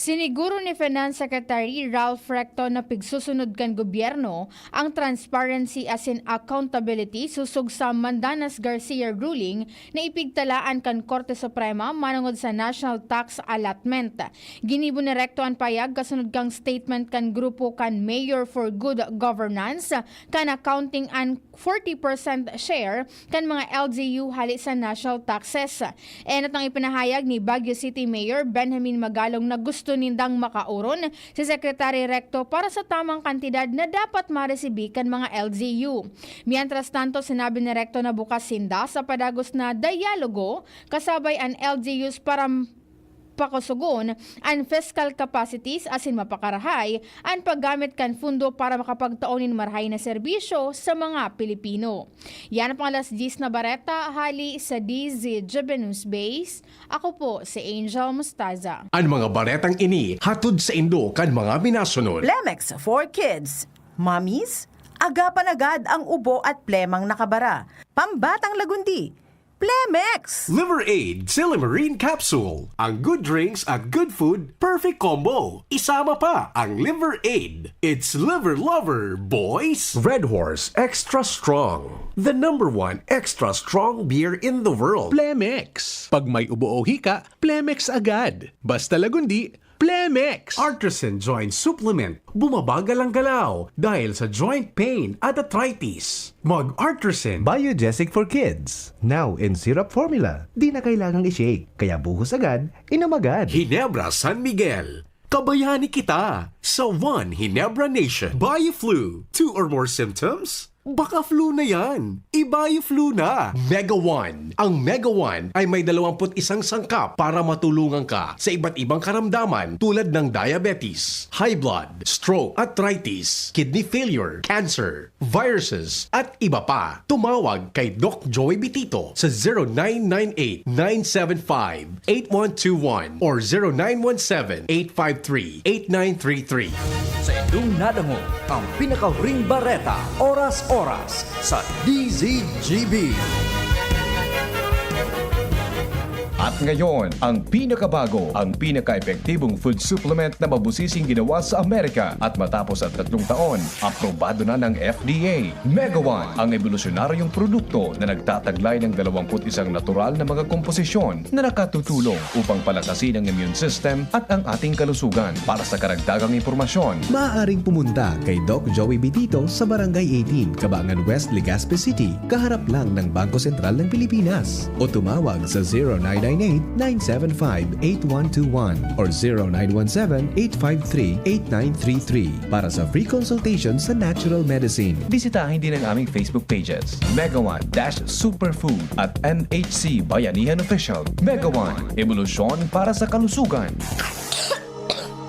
Siniguro ni Finance Secretary Ralph Recto na pigsusunod kan gobyerno ang transparency as in accountability susug sa Mandanas Garcia ruling na ipigtalaan kan Korte Suprema manungod sa National Tax Allotment. Ginibo ni Recto ang payag kasunod kang statement kan grupo kan Mayor for Good Governance kan accounting an 40% share kan mga LGU hali sa national taxes. Enot ang ipinahayag ni Baguio City Mayor Benjamin Magalong na gusto nindang makauron si Secretary Recto para sa tamang kantidad na dapat maresibi kan mga LGU. Mientras tanto, sinabi ni Recto na bukas sinda sa padagos na dialogo kasabay ang LGUs para pakusugon ang fiscal capacities asin mapakarahay ang paggamit kan fundo para makapagtaonin marhay na serbisyo sa mga Pilipino. Yan ang alas 10 na bareta hali sa DZGB News Base. Ako po si Angel Mustaza. Ang mga baretang ini hatod sa Indo kan mga binasunod. Plemex for Kids. Mommies, agapan agad ang ubo at plemang nakabara. Pambatang lagundi. Plemex! Liver Aid Silimarine Capsule. Ang good drinks at good food, perfect combo. Isama pa ang Liver Aid. It's liver lover, boys. Red Horse Extra Strong. The #1 extra strong beer in the world. Plemex. Pag may ubo o hika, Plemex agad. Basta lagundi, Plemex. Artisan Joint Supplement. Bumabagal ang galaw dahil sa joint pain at arthritis. Mag-Artisan. Biogesic for Kids. Now in syrup formula. Di na kailangang i-shake. Kaya buhos agad, inom agad. Ginebra San Miguel. Kabayani kita sa One Ginebra Nation. Bioflu. 2 or more symptoms? Baka flu na yan. I-Bioflu na. Mega One. Ang Mega One ay may 21 sangkap para matulungan ka sa iba't ibang karamdaman tulad ng diabetes, high blood, stroke, arthritis, kidney failure, cancer, viruses, at iba pa. Tumawag kay Doc Joey Bitito sa 0998-975-8121 or 0917-853-8933. Sa inyong nadango, ang pinakahuring bareta oras-oras sa DZGB. At ngayon, ang pinakabago, ang pinaka-epektibong food supplement na mabusising ginawa sa Amerika at matapos ang 3 taon, aprobado na ng FDA. Mega One, ang evolusyonaryong produkto na nagtataglay ng 21 natural na mga komposisyon na nakatutulong upang palakasin ang immune system at ang ating kalusugan. Para sa karagdagang impormasyon, Maaaring pumunta kay Doc Joey Bitito sa Barangay 18, Cabangan West, Legazpi City, kaharap lang ng Bangko Sentral ng Pilipinas. O tumawag sa 0998-975-8121 or 0917-853-8933 para sa free consultation sa natural medicine. bisitahin din ang aming Facebook pages, Mega One-Superfood at NHC Bayanihan Official. Mega One, evolusyon para sa kalusugan.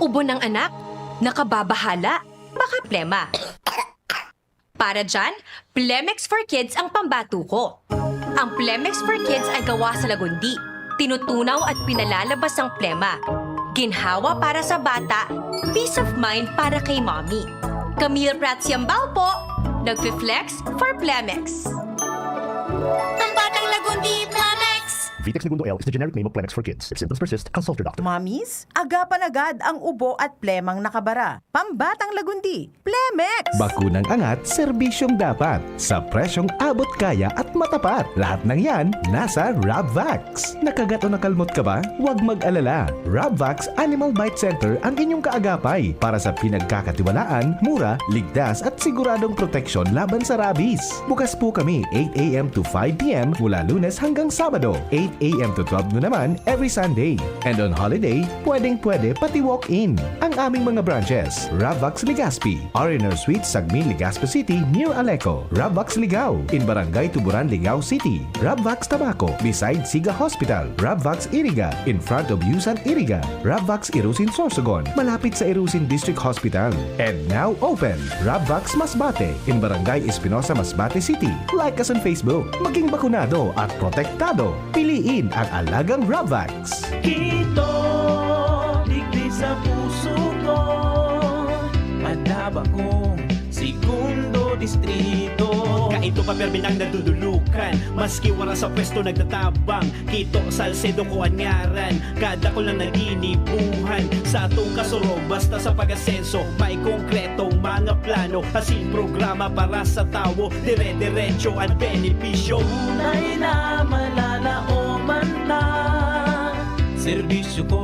Ubo ng anak? Nakababahala? Baka plema. Para dyan, Plemex for Kids ang pambato ko. Ang Plemex for Kids ay gawa sa lagundi. Tinutunaw at pinalalabas ang plema. Ginhawa para sa bata, peace of mind para kay mommy. Camille Prats Yambao po, nagfi-flex for Plemex. Ang batang lagundi, Plemex! Vitex Segundo L is the generic name of Plemex for kids. If symptoms persist, consult your doctor. Mommies, agapan agad ang ubo at plemang nakabara. Pambatang lagundi, Plemex! Bakunang angat, serbisyong dapat. Sa presyong abot kaya at matapat. Lahat ng yan, nasa Rabvax. Nakagat o nakalmot ka ba? Huwag mag-alala. Rabvax Animal Bite Center ang inyong kaagapay para sa pinagkakatiwalaan, mura, ligtas at siguradong proteksyon laban sa rabies. Bukas po kami 8 a.m. to 5 p.m. mula Lunes hanggang Sabado, 8 a.m. to 12 noon naman every Sunday. And on holiday, pwedeng-pwede pati walk-in. Ang aming mga branches, Rabvax Legazpi, R&R Suite, Sagmin, Legazpi City, near Aleco. Rabvax Ligao, in Barangay Tuburan, Ligao City. Rabvax Tabaco, beside Siga Hospital. Rabvax Iriga, in front of Yusan Iriga. Rabvax Irusin Sorsogon, malapit sa Irusin District Hospital. And now open, Rabvax Masbate, in Barangay Espinosa, Masbate City. Like us on Facebook. Maging bakunado at protektado. Piliin ang alagang Rabvax. Ito, digdi sa puso ko, madaba kong segundo distrito. Kaito pa perminang nadudulukan, maski wala sa pwesto nagtatabang. Kito Salcedo ko anyaran, kada ko lang naginibuhan. Sa atong kasurog, basta sa pag-asenso, may konkretong mga plano. Asin programa para sa tawo, dire-diretso at benepisyo. Tunay na malalaoman na serbisyo ko,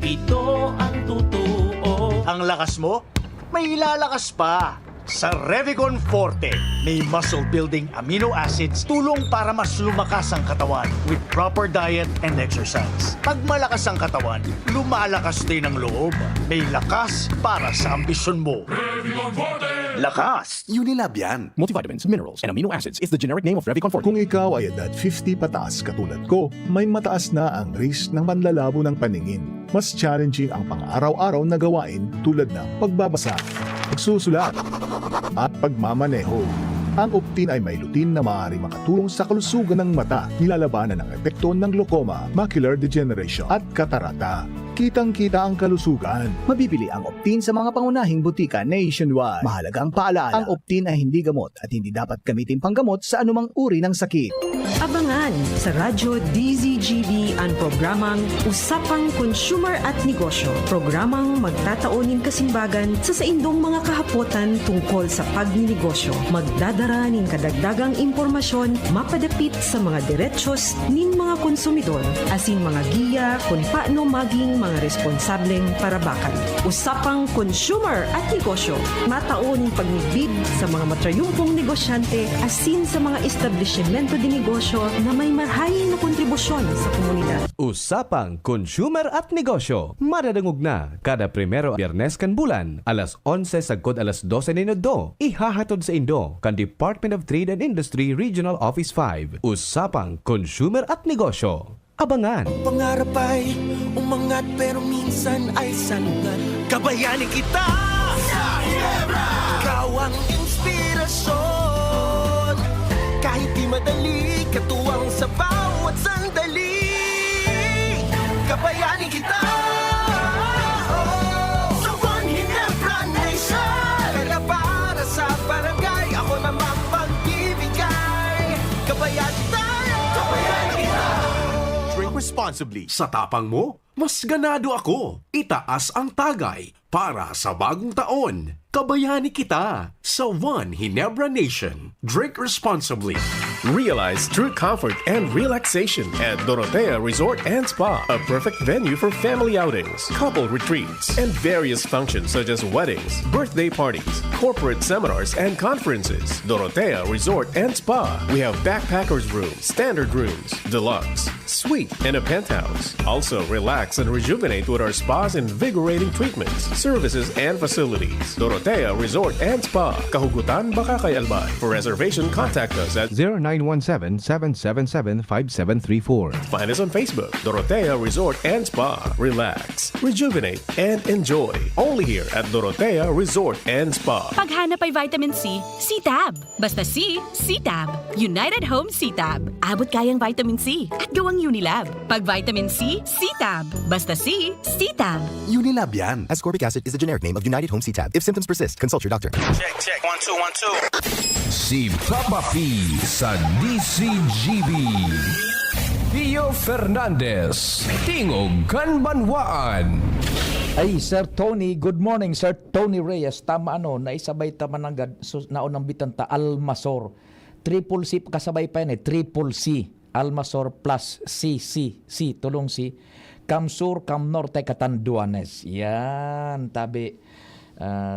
ito ang totoo. Ang lakas mo, may ilalakas pa. Sa Revicon Forte, may muscle building amino acids, tulong para mas lumakas ang katawan with proper diet and exercise. Pag malakas ang katawan, lumalakas din ang loob. May lakas para sa ambisyon mo. Revicon Forte! Lakas! Unilab yan. Multivitamins, minerals, and amino acids is the generic name of Revicon Forte. Kung ikaw ay edad 50 pataas katulad ko, may mataas na ang risk ng panlalabo ng paningin. Mas challenging ang pang-araw-araw na gawain tulad ng pagbabasa, pagsusulat, at pagmamaneho. Ang Optin ay may lutin na maaari makatulong sa kalusugan ng mata, nilalabanan ang epekto ng glaucoma, macular degeneration at katarata. Kitang-kita ang kalusugan. Mabibili ang Optin sa mga pangunahing butika nationwide. Mahalagang paalala, ang Optin ay hindi gamot at hindi dapat gamitin panggamot sa anumang uri ng sakit. Abangan sa Radyo DZGB ang programang Usapang Consumer at Negosyo. Programang magtataunin kasimbagan sa saindong mga kahapotan tungkol sa pagninegosyo. Magdadara nin kadagdagang impormasyon mapadapit sa mga diretsyon nin mga konsumidor asin mga giya kung paano maging mga responsableng parabakan. Usapang Consumer at Negosyo. Matauning pagnigbid sa mga matrayumpong negosyante asin sa mga establishmento de negosyo na may marhayin na kontribusyon sa komunidad. Usapang Consumer at Negosyo. Madadangog na kada primero Biyernes kan bulan, alas 11 sagkod alas 12 ninodo. Ihahatod sa Indo kan Department of Trade and Industry Regional Office 5. Usapang Consumer at Negosyo. Abangan. Pangarap ay umangat pero minsan ay sangat. Kabayani kita sa Ginebra. Ikaw ang inspirasyon. Kahit di madali, katuwang sa bawat sandali. Kabayani kita. Sa One Ginebra Nation. Kaya para sa barangay, ako namang magbibigay. Kabayani tayo. Kabayani kita. Drink responsibly. Sa tapang mo, mas ganado ako. Itaas ang tagay para sa bagong taon. Kabayani kita sa One Ginebra Nation. Drink responsibly. Realize true comfort and relaxation at Dorotea Resort and Spa, a perfect venue for family outings, couple retreats, and various functions such as weddings, birthday parties, corporate seminars, and conferences. Dorotea Resort and Spa. We have backpackers rooms, standard rooms, deluxe, suite, and a penthouse. Also, relax and rejuvenate with our spa's invigorating treatments, services, and facilities. Dorotea Resort and Spa, Kahugutan, Bakakay, Albay. For reservation, contact us at 0917-777-5734. Find us on Facebook, Dorotea Resort and Spa. Relax, rejuvenate, and enjoy. Only here at Dorotea Resort and Spa. Paghanap ay vitamin C, C-Tab. Basta C, C-Tab. United Home C-Tab. Abot kayang vitamin C at gawang Unilab. Pag vitamin C, C-Tab. Basta C, C-Tab. Unilab yan. Ascorbic acid is the generic name of United Home C-Tab. If symptoms persist, consult your doctor. Check. 1, 2, 1, 2. Si Papa P sa DCGB. Pio Tio Fernandez, Tingog Kanbanwaan. Ay, Sir Tony, good morning, Sir Tony Reyes. Tama naisabay tama ng naunang bitanta, Almasor. Triple C, kasabay pa yan Triple C. Almasor plus C, tulong C. Kamsur, Kamnorte, Catanduanes. Yan, tabi.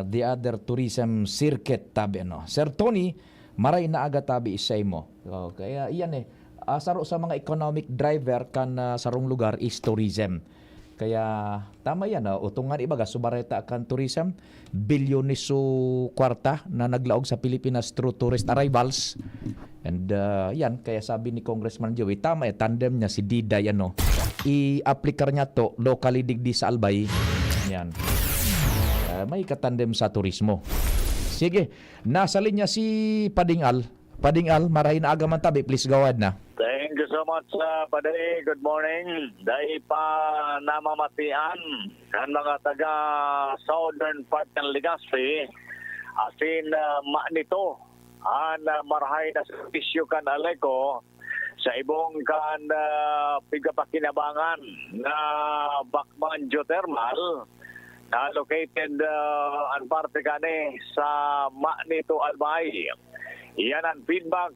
The other tourism circuit, tabi Sir Tony, maray na aga tabi isay mo. Kaya yan saro sa mga economic driver kan sarong lugar is tourism. Kaya tama yan, utungan ibaga, subareta kan tourism, bilyones so kwarta na naglaog sa Pilipinas through tourist arrivals. And yan, kaya sabi ni Congressman Joey, tama tandem niya si Diday, i-applikar niya to locally digdi sa Albay. Yan. May katandem sa turismo. Sige, nasa linya si Padingal. Padingal, marahin na agaman tabi, please go ahead na. Thank you so much, Padre. Good morning. Dahil pa namamatian ang mga taga southern part ng Legazpi, asin nito, ang marahay na servisyo kan Aleco sa ibong kan pigapakinabangan na Bacman Geothermal na located ang parte kani sa nito Albay. Iyan ang feedback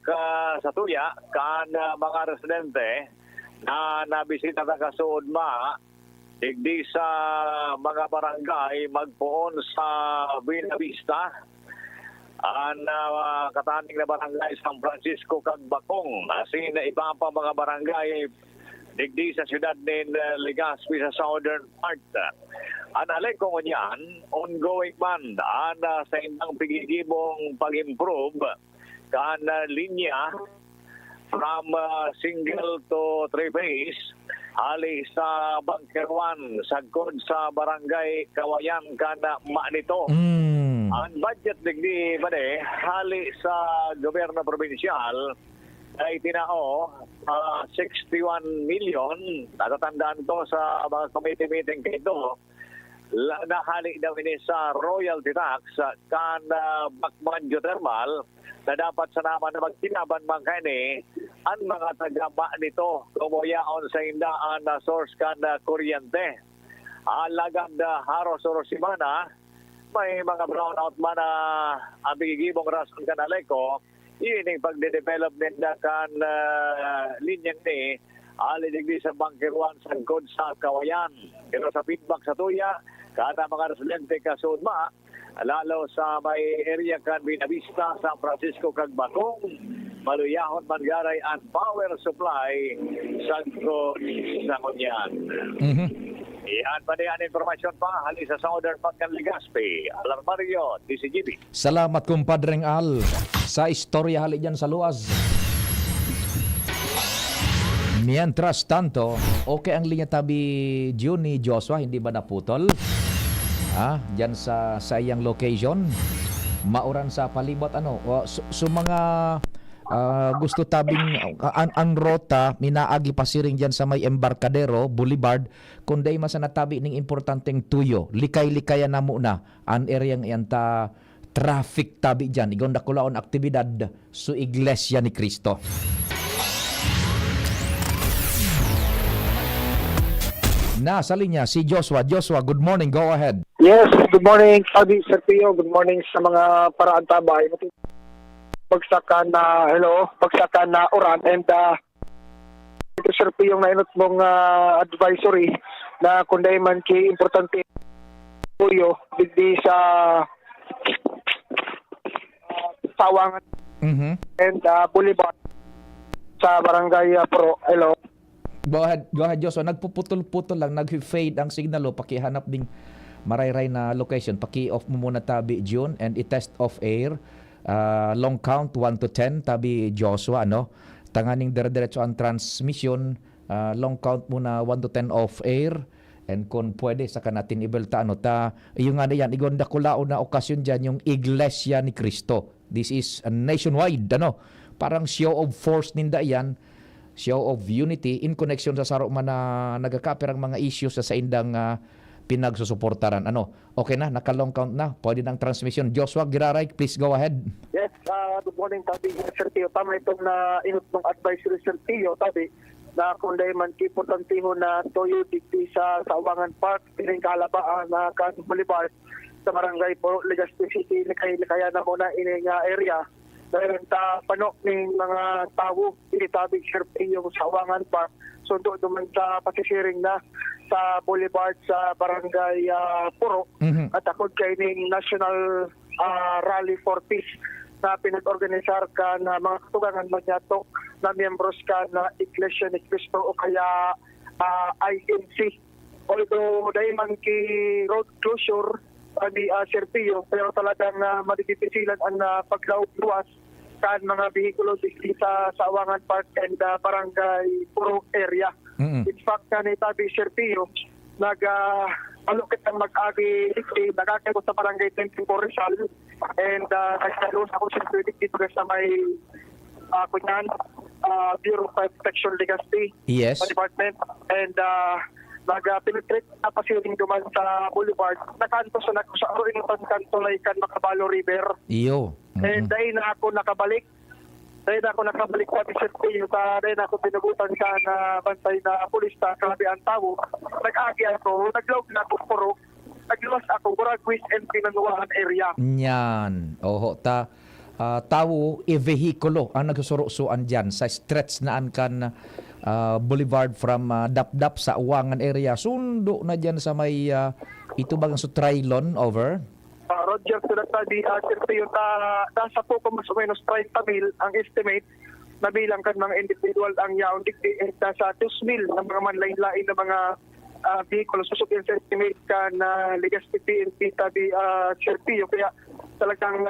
sa tuya kan mga residente na nabisita na kasuod digdi sa mga barangay magpuon sa Buena Vista ang kataning na barangay San Francisco kag Bacong asin na iba pa mga barangay digdi sa siyudad ni Legazpi sa southern part. Ang alay ko niyan, ongoing man sa indang pigigibong pag-improve kan linya from single to three-phase hali sa Bunker 1 sagkod sa barangay Kawayan kan nito. Ang budget digdi bade hali sa gobyerno provinsyal ay tinao 61 million. Natatandaan to sa mga committee meeting kito. Nahali daw ini sa royalty tax kan Bacman Geothermal na dapat sa naman na magtinaban man kani ang mga tagaba nito kumuyaon sa indaan na source kan kuryente. Alagad haros simana may mga brownout man na ang bigigibong rason kan Aleco yun yung pagde-develop nila kan linyang ni alidigdi sa Bunker 1 sangkod sa Kawayan. Pero sa feedback sa tuya, kada mga residente kasud lalo sa may area kan Buena Vista, San Francisco kag Bacong, maluyahon mangaray ang power supply sangkod sa kunyan. Iyan pa niyan informasyon pa hali sa southern part ng Legazpi. Alarmario, DCGB. Salamat kumpadreng Al sa istorya hali dyan sa luwas. Mientras tanto, okay ang linya tabi Juni Joshua, hindi ba naputol? Diyan sa iyang location. Mauran sa palibot so mga gusto tabing ang rota minaagi pasiring diyan sa may Embarcadero Boulevard kundi masanatabi ning importanteng tuyo. Likay-likayan na muna an area yan ta traffic tabi diyan. Igon dakulaon aktibidad sa Iglesia ni Cristo. Nasa linya si Joshua. Joshua, good morning. Go ahead. Yes, good morning, Sabi Sir Pio. Good morning sa mga paraan tabay. Pagsakan na oran and ito Sir Pio nainot mong advisory na kunday man ki importante tuyo digdi sa Sawangan and Boulevard sa Barangay Pro. Hello. Go ahead, Joshua. Nagpuputol-putol lang, nag-fade ang signal pakihanap ding marayray na location. Paki-off mo muna tabi June and i-test off air. Long count 1 to 10 tabi Joshua Tanganing dire-diretso ang transmission. Long count muna 1 to 10 off air. And kung pwede saka natin ibelta yung yan igonda kulao na okasyon diyan yung Iglesia ni Cristo. This is nationwide parang show of force ninda yan. Show of unity in connection sa saro man na nagakaper ang mga issues sa indang pinagsusuportaran. Okay na, naka-long count na. Pwede ng transmission. Joshua Giraray, please go ahead. Yes, good morning, Tabi. Sir Tio, tama itong na inot ng advisory, Sir Tio, Tabi. na kung dahil man importantiho na tuyo dito sa Sawangan Park, piling kalabaan na kan Boulevard sa Barangay Puro, Legazpi City, kaya na muna ining area. Dahil ta panok ng mga tao, initabig sirpe yung Sawangan Park, sundo naman sa pasisiring na sa Boulevard sa Barangay Puro. At ako kay ning National Rally for Peace na pinag-organisar ka na mga katugangan magyatok na miyembros ka na Iglesia ni Cristo o kaya INC. Although dahil man ki road closure ni Serpio, pero talagang madidipisilan ang paglaog-luwas kan mga behikulo sa Sawangan Park and Barangay Puro area. In fact, ni Tabi Serpio, alokit ang mag-agi nagkakago sa Barangay Tempo Rizal and nagsalun ako sa dito sa may kunyan Bureau of Protection Legazpi Department and nag-penetrate na pasiring duman sa Boulevard nakanto sa aroin kanto kan Macabalo River and dahil na ako nakabalik pa Serpio dahil na ako pinugutan ka na bantay na pulis na kalabian tao nag-agi ako naglog na ako puro nagluwas ako Buragwis and Pinanuan area Yan. Oho, tawo e-vehikulo ang nagsusurusuan dyan sa stretch na kan Boulevard from Dapdap sa Uwangan area. Sundo na dyan sa may ito bagang sa Trilon, over? Roger, sulat na di Serpio nasa po kung mas o menos 30,000 ang estimate na bilang kan mga individual ang yaon digdi nasa 2,000 ng mga manlain-lain na mga vehicle susugin sa estimate ka na Legazpi PNP tabi Serpio kaya talagang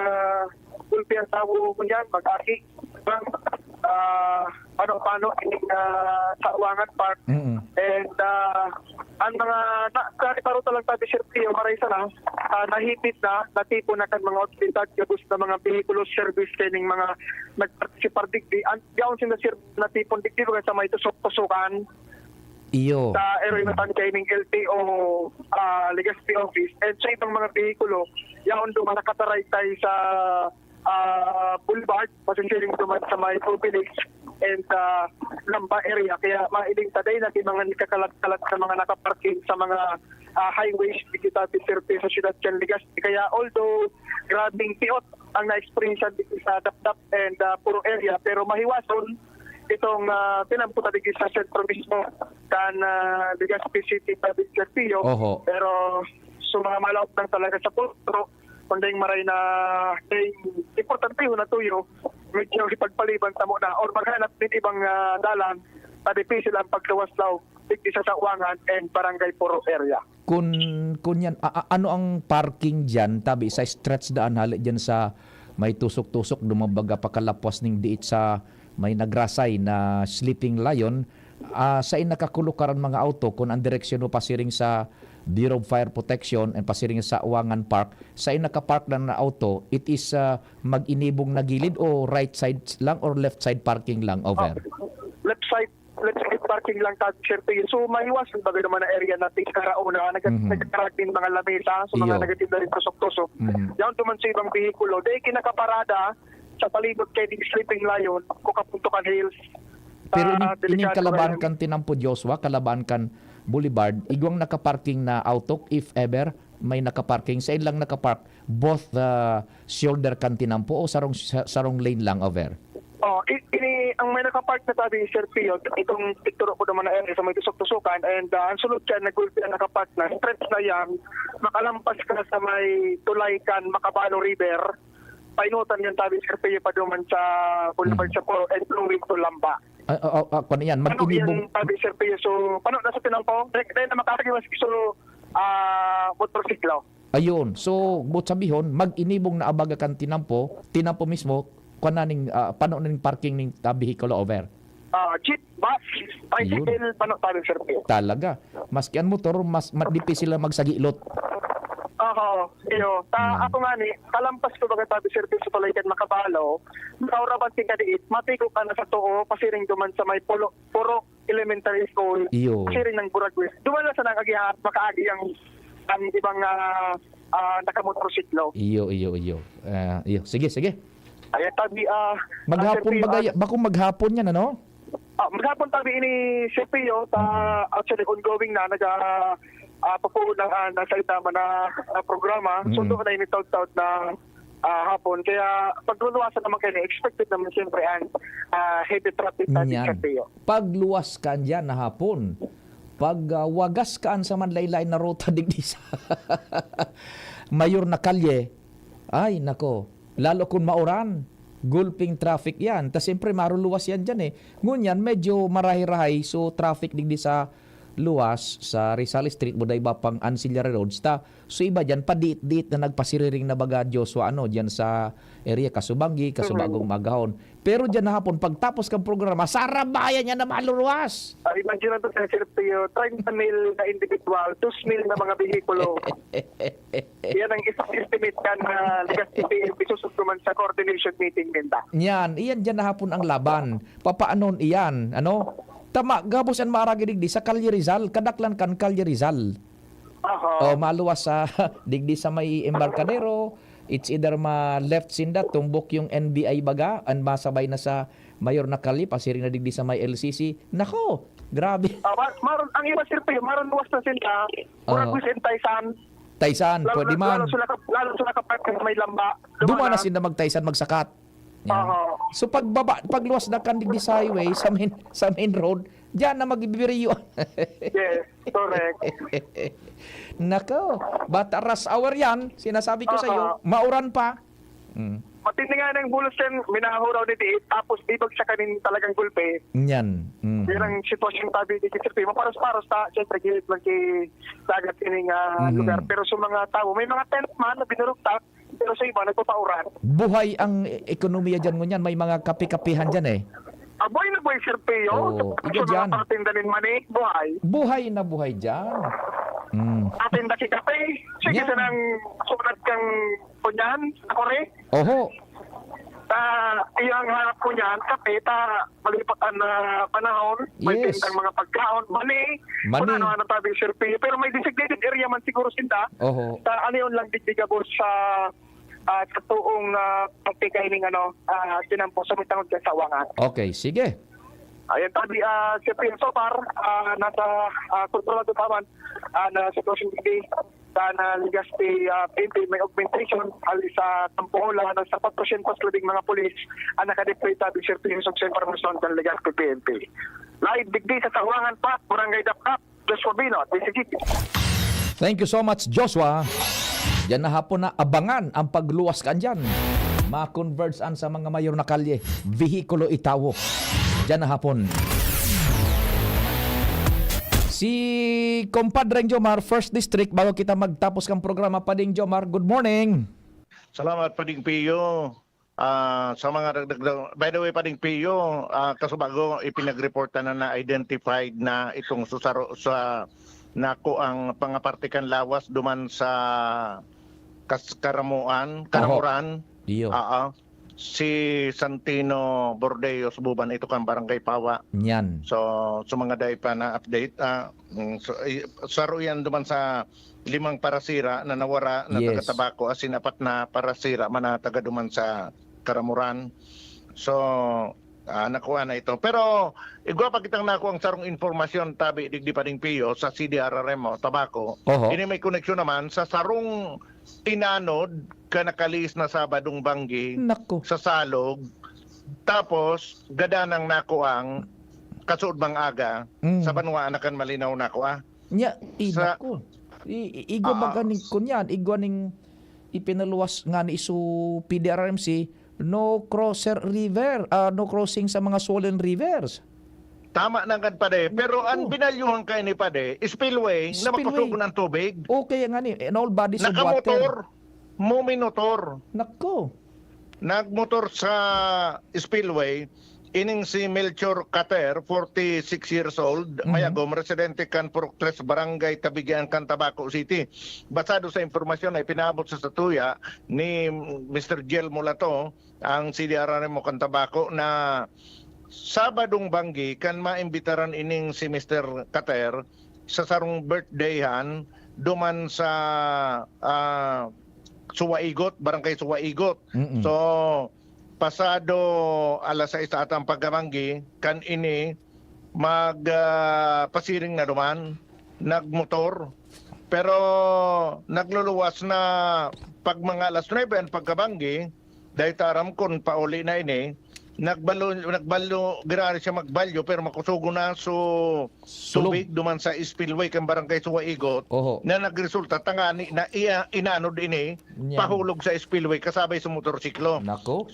ulpi ang tao mo yan mag-aki paano ining sa Uwangan Park and ang mga kariparo talang tabi Serpio maray sana nahipit na natipo na kan mga ospital gabos na mga vehicular service kining mga nagparticipar digdi ang yaon sila natipon digdi sa may tusok-tusukan iyo sa area na kaining LTO Legazpi office and sa ibang mga behikulo yaon duman nakataray tayo sa Boulevard pasensyaring duman sa may Village and Lamba area kaya mailing taday na mga nikakalat-kalat sa mga nakaparking sa mga highways dito sa Serpio sa Ciudad San Legazpi kaya although grabing piot ang na-experience dito sa Dapdap and Puro area pero mahiwason itong pinamputa dito sa sentro mismo kan Legazpi City Tabi Serpio pero mga malawak lang talaga sa Puro kunding maray na importante yun na tuyo medyo ipagpaliban tamo na or maghanap din ibang dalan tadipisil ang paglawas-law dito sa Uwangan and Barangay Puro area. Kun yan, ano ang parking dyan tabi sa stretch daan halit dyan sa may tusok-tusok dumabaga pakalapwas ning diit sa may nagrasay na Sleeping Lion sa inakakulukaran mga auto kung ang direksyon mo pasiring sa Bureau of Fire Protection and pasiring sa Uwangan Park sa inakapark lang na auto it is mag-inibong na gilid o right side lang or left side parking lang over left side parking lang ta Serpio so maiwasan bagay naman na area natin karauna nagkakarag din mga lamesa so mga nagatinda rin tusok-tusok yaon tuman sa ibang behikulo dahil kinakaparada sa palibot kay di Sleeping Lion Kukapuntukan Hills pero ining kalaban kan Tinampo Joshua kalaban kan Boulevard igwang nakaparking na auto if ever may nakaparking sa ilang nakapark both shoulder kan Tinampo o sarong lane lang over ang may nakapark na tabi Serpio itong picture ko naman na area sa may tusok-tusukan and ang sulod dyan nagulpi ang nakapark na stretch na yan makalampas ka sa may tulay kan Macabalo River painutan yan tabi Serpio pa duman sa Boulevard sa Puro and flowing to Lamba kung yan mag-inibong tabi Serpio so paano nasa Tinampo dahil na makakagiwas so motorsiklo ayun so but sabihon mag-inibong na abaga kan Tinampo mismo kunaning paano ning parking ning vehicle over jeep bus bicycle paano tabi Serpio talaga maski ang motor mas madipis sila magsagilot ako nga ni kalampas ko baga tabi Serpio sa Palaykan Macabalo makauraban ting kadiit matigo ka na sa tuo pasiring duman sa may Puro Elementary School pasiring ng Buragwis duman na sa nang makaagi ang ibang nakamotorsiklo iyo sige ay tabi maghapon bagay bako maghapon yan ano Maghapon tabi ini CPO actually ongoing na papuon ng nasa itama na programa. Sundo na ini taud-taud na hapon. Kaya pagluluwasan naman kayo, expected naman siyempre ang heavy traffic tabi CPO. Pagluwas ka dyan na hapon, pag wagas kaan sa manlaylay na ruta digdi sa Mayor na kalye, ay nako, lalo kung mauran, gulping traffic yan. Tapos siyempre maruluwas yan dyan Ngunyan, medyo marahi-rahay, so traffic digdi sa luwas sa Rizal Street, buday ba pang ancillary roads so iba dyan, padiit-diit na nagpasiriring na baga Joshua, dyan sa area Kasubanggi, Kasubagong Magahon. Pero dyan na hapon, pagtapos kang programa, sarabayan yan na maluluwas. Imagine natin sa CPO, 30 mil na individual, 2 mil na mga bihikulo. Yan ang isang estimate ka na ligas PNP susukuman sa coordination meeting din ta. Iyan dyan na hapon ang laban. Papaanon iyan, Tama, gabos ang maragi digdi sa Kalye Rizal, kadaklan kan Kalye Rizal. Maluwas sa digdi sa may Embarcadero, it's either left sinda, tumbok yung NBI baga, and masabay na sa Mayor na Kalye, pasiring na digdi sa may LCC. Nako, grabe. Maron, ang iba sir pa maron luwas na sila, murag wisin Taysan, pwede man. Lalo sila kapag may lamba. Dumana sila magtaysan, magsakat. So pagluwas na kandig di sa highway sa main road, diyan na magbibiriyo. Yes, correct. Nako, bata rush hour yan, sinasabi ko sa iyo, mauran pa. Matindi nga ng bulos yan, minahuraw ni Diit, tapos ibag sa kanin talagang gulpe. Yan. Yan ang sitwasyon tabi di Sir maparos-paros ta, siyempre gilid lang kay dagat kining lugar. Pero sa mga tao, may mga tent man na binuruktak, pero sa iba, nagpapauran. Buhay ang ekonomiya dyan ngunyan. May mga kapi-kapihan dyan Buhay na buhay, Sir Pio. Iga dyan. Patindanin man buhay. Buhay na buhay dyan. Patinda si kape. Sige sa nang sunat kang punyan, ako rin. Oho. Iyang harap ko niyan, kape, malipatan na panahon, may tindang mga pagkaon, mani. Ano tabi, Sir Pio. Pero may designated area man siguro sinda. Oho. Ano yun lang digdigabos sa tuong pagtikay ng tinampo sa mitangod ka sa Wangan. Okay, sige. Ayan tabi, Sir Pio, so far, nasa kontrolado pa man na sitwasyon hindi na ligas PNP may augmentation alis sa Tampohola ng sa 4% labing mga pulis ang nakadeploy tabi Sir Pio sa informasyon ng ligas PNP. Live digdi sa Sawangan pa, Barangay Dapkap, Joshua Binot, DCGP. Thank you so much, Joshua. Diyan na hapon na abangan ang pagluwas kan dyan. Ma-converge sa mga mayor na kalye. Vehikulo itawo. Diyan na hapon. Si Compadreng Jomar, 1st District, bago kita magtapos kang programa, Pading Jomar, good morning. Salamat, Pading Pio. Sa mga by the way, Pading Pio, kasubago ipinagreporta na na-identified na itong susaro sa nako ang pangapartikan lawas duman sa Karamuran. Si Santino Bordeos Buban, ito kang Barangay Pawa. Yan. So mga day pa na update. Saro yan duman sa 5 parasira na nawara na taga-tabako, asin 4 na parasira man na taga duman sa Karamuran. So nakuha na ito. Pero igwa pa kitang nakuha ang sarong informasyon tabi digdi Pading Pio sa CDRRM tabako. Ini may koneksyon naman sa sarong tinanod ka nakalis na Sabadong Banggi sa Salog. Tapos gadanang nakuang kasuod bang aga sa Banwa Anakan Malinaw nakuha. Nya nako. Igwa maganing kunyan, igwa ning ipinaluwas nga ni isu PDRMC no crosser river, no crossing sa mga swollen rivers. Tama na gan pade, pero ang binalyuhan kay ni pade, spillway na mapasugon ng tubig. Okay nga ni, and all bodies of water. Nakamotor, muminotor. Nako. Nagmotor sa spillway, ining si Melchor Cater, 46 years old, Mayagom, residente kan Purok 3, Barangay Tabigan, Cantabaco City. Basado sa informasyon ay pinaabot sa Satuya ni Mr. Jel Mulato, ang CDRRM mo Cantabaco, na Sabadong Banggi kan maimbitaran ining si Mr. Cater sa sarong birthdayhan duman sa Suwaigot, Barangay Suwaigot. So pasado alas 6 atang pagkamanggi kan ini pasiring na duman, nagmotor. Pero nagluluwas na pag mga alas 9 ang pagkabanggi, dahil taram kon pauli na ini, nagbalo, girari siya magbalyo pero makusugo na tubig duman sa spillway kan barangay Suwaigot na nagresulta tangani na inanod ini pahulog sa spillway kasabay sa motorsiklo.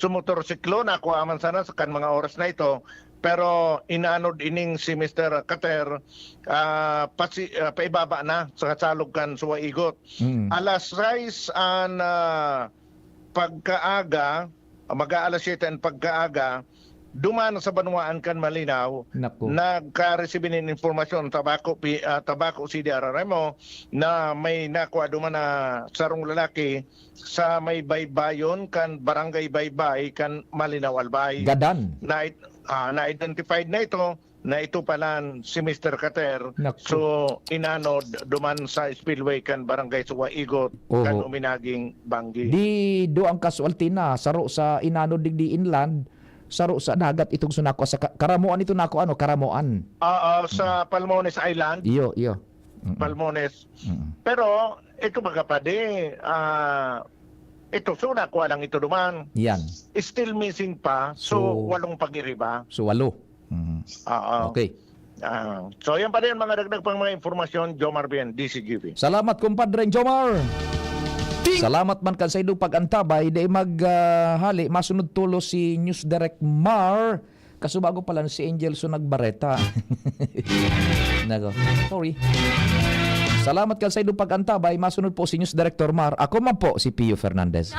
Sa motorsiklo nako aman sana sa kan mga oras na ito. Pero inanod ining si Mr. Kater paibaba na sa kasalog kan Suwaigot. Alas 6 ang pagkaaga, mag-aalas 7 ang pagkaaga, duman sa Banwaan kan Malinaw, nagka-receive ng informasyon Tabako CDRRMO na may nakuha duman na sarong lalaki sa may baybayon kan Barangay Baybay kan Malinaw Albay. Gadan. Na-identified na ito pala si Mr. Kater. So inanod duman sa spillway kan Barangay Suwaigot kan uminaging banggi. Di do ang casualty na saro sa inanod digdi inland, saro sa dagat itong sunako sa Karamoan ito nako Karamoan. Sa Palmones Island. Iyo. Palmones. Pero ito magapade ito, so nakuha lang ito duman. Yan. Still missing pa. So 8 pag-iriba. So 8. Okay. So yan pa rin mga dagdag pang mga informasyon. Jomar Bien, DCGV. Salamat kumpadre Jomar. Salamat man kan sa idong pag-antabay. Di maghali, masunod tulo si News Direct Mar. Kasubago pala si Angel Sunagbareta. Nako. Sorry. Salamat kan sa idong pag-antabay. Masunod po si News Director Mar. Ako man po si Pio Fernandez.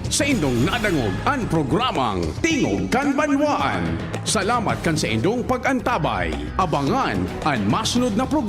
Sa indong nadangog ang programang Tingog kan Banwaan. Salamat kan sa indong pag-antabay. Abangan ang masunod na programa.